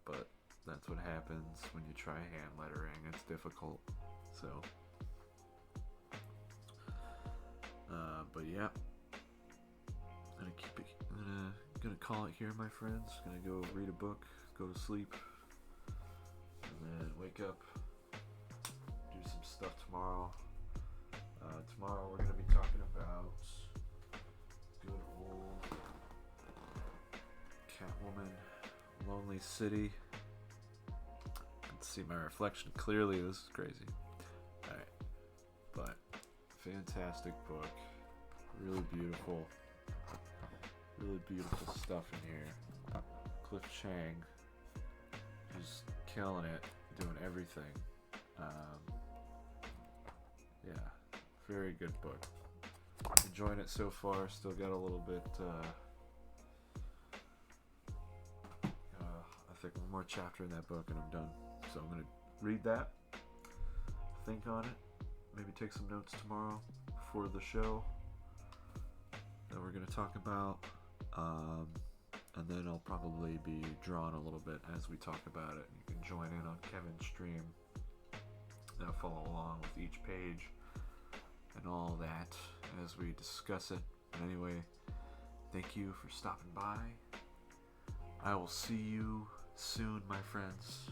But that's what happens when you try hand lettering. It's difficult. So but yeah, I'm gonna call it here, my friends. Gonna go read a book, go to sleep, and then wake up, do some stuff tomorrow. Tomorrow we're gonna be talking about good old Catwoman, Lonely City. I can see my reflection clearly. This is crazy. Alright, but fantastic book. Really beautiful stuff in here. Cliff Chang, just killing it, doing everything. Yeah, very good book. Enjoying it so far. Still got a little bit. I think one more chapter in that book and I'm done. So I'm gonna read that, think on it, maybe take some notes tomorrow before the show that we're gonna talk about. And then I'll probably be drawing a little bit as we talk about it. You can join in on Kevin's stream and follow along with each page and all that as we discuss it. But anyway, thank you for stopping by. I will see you soon, my friends.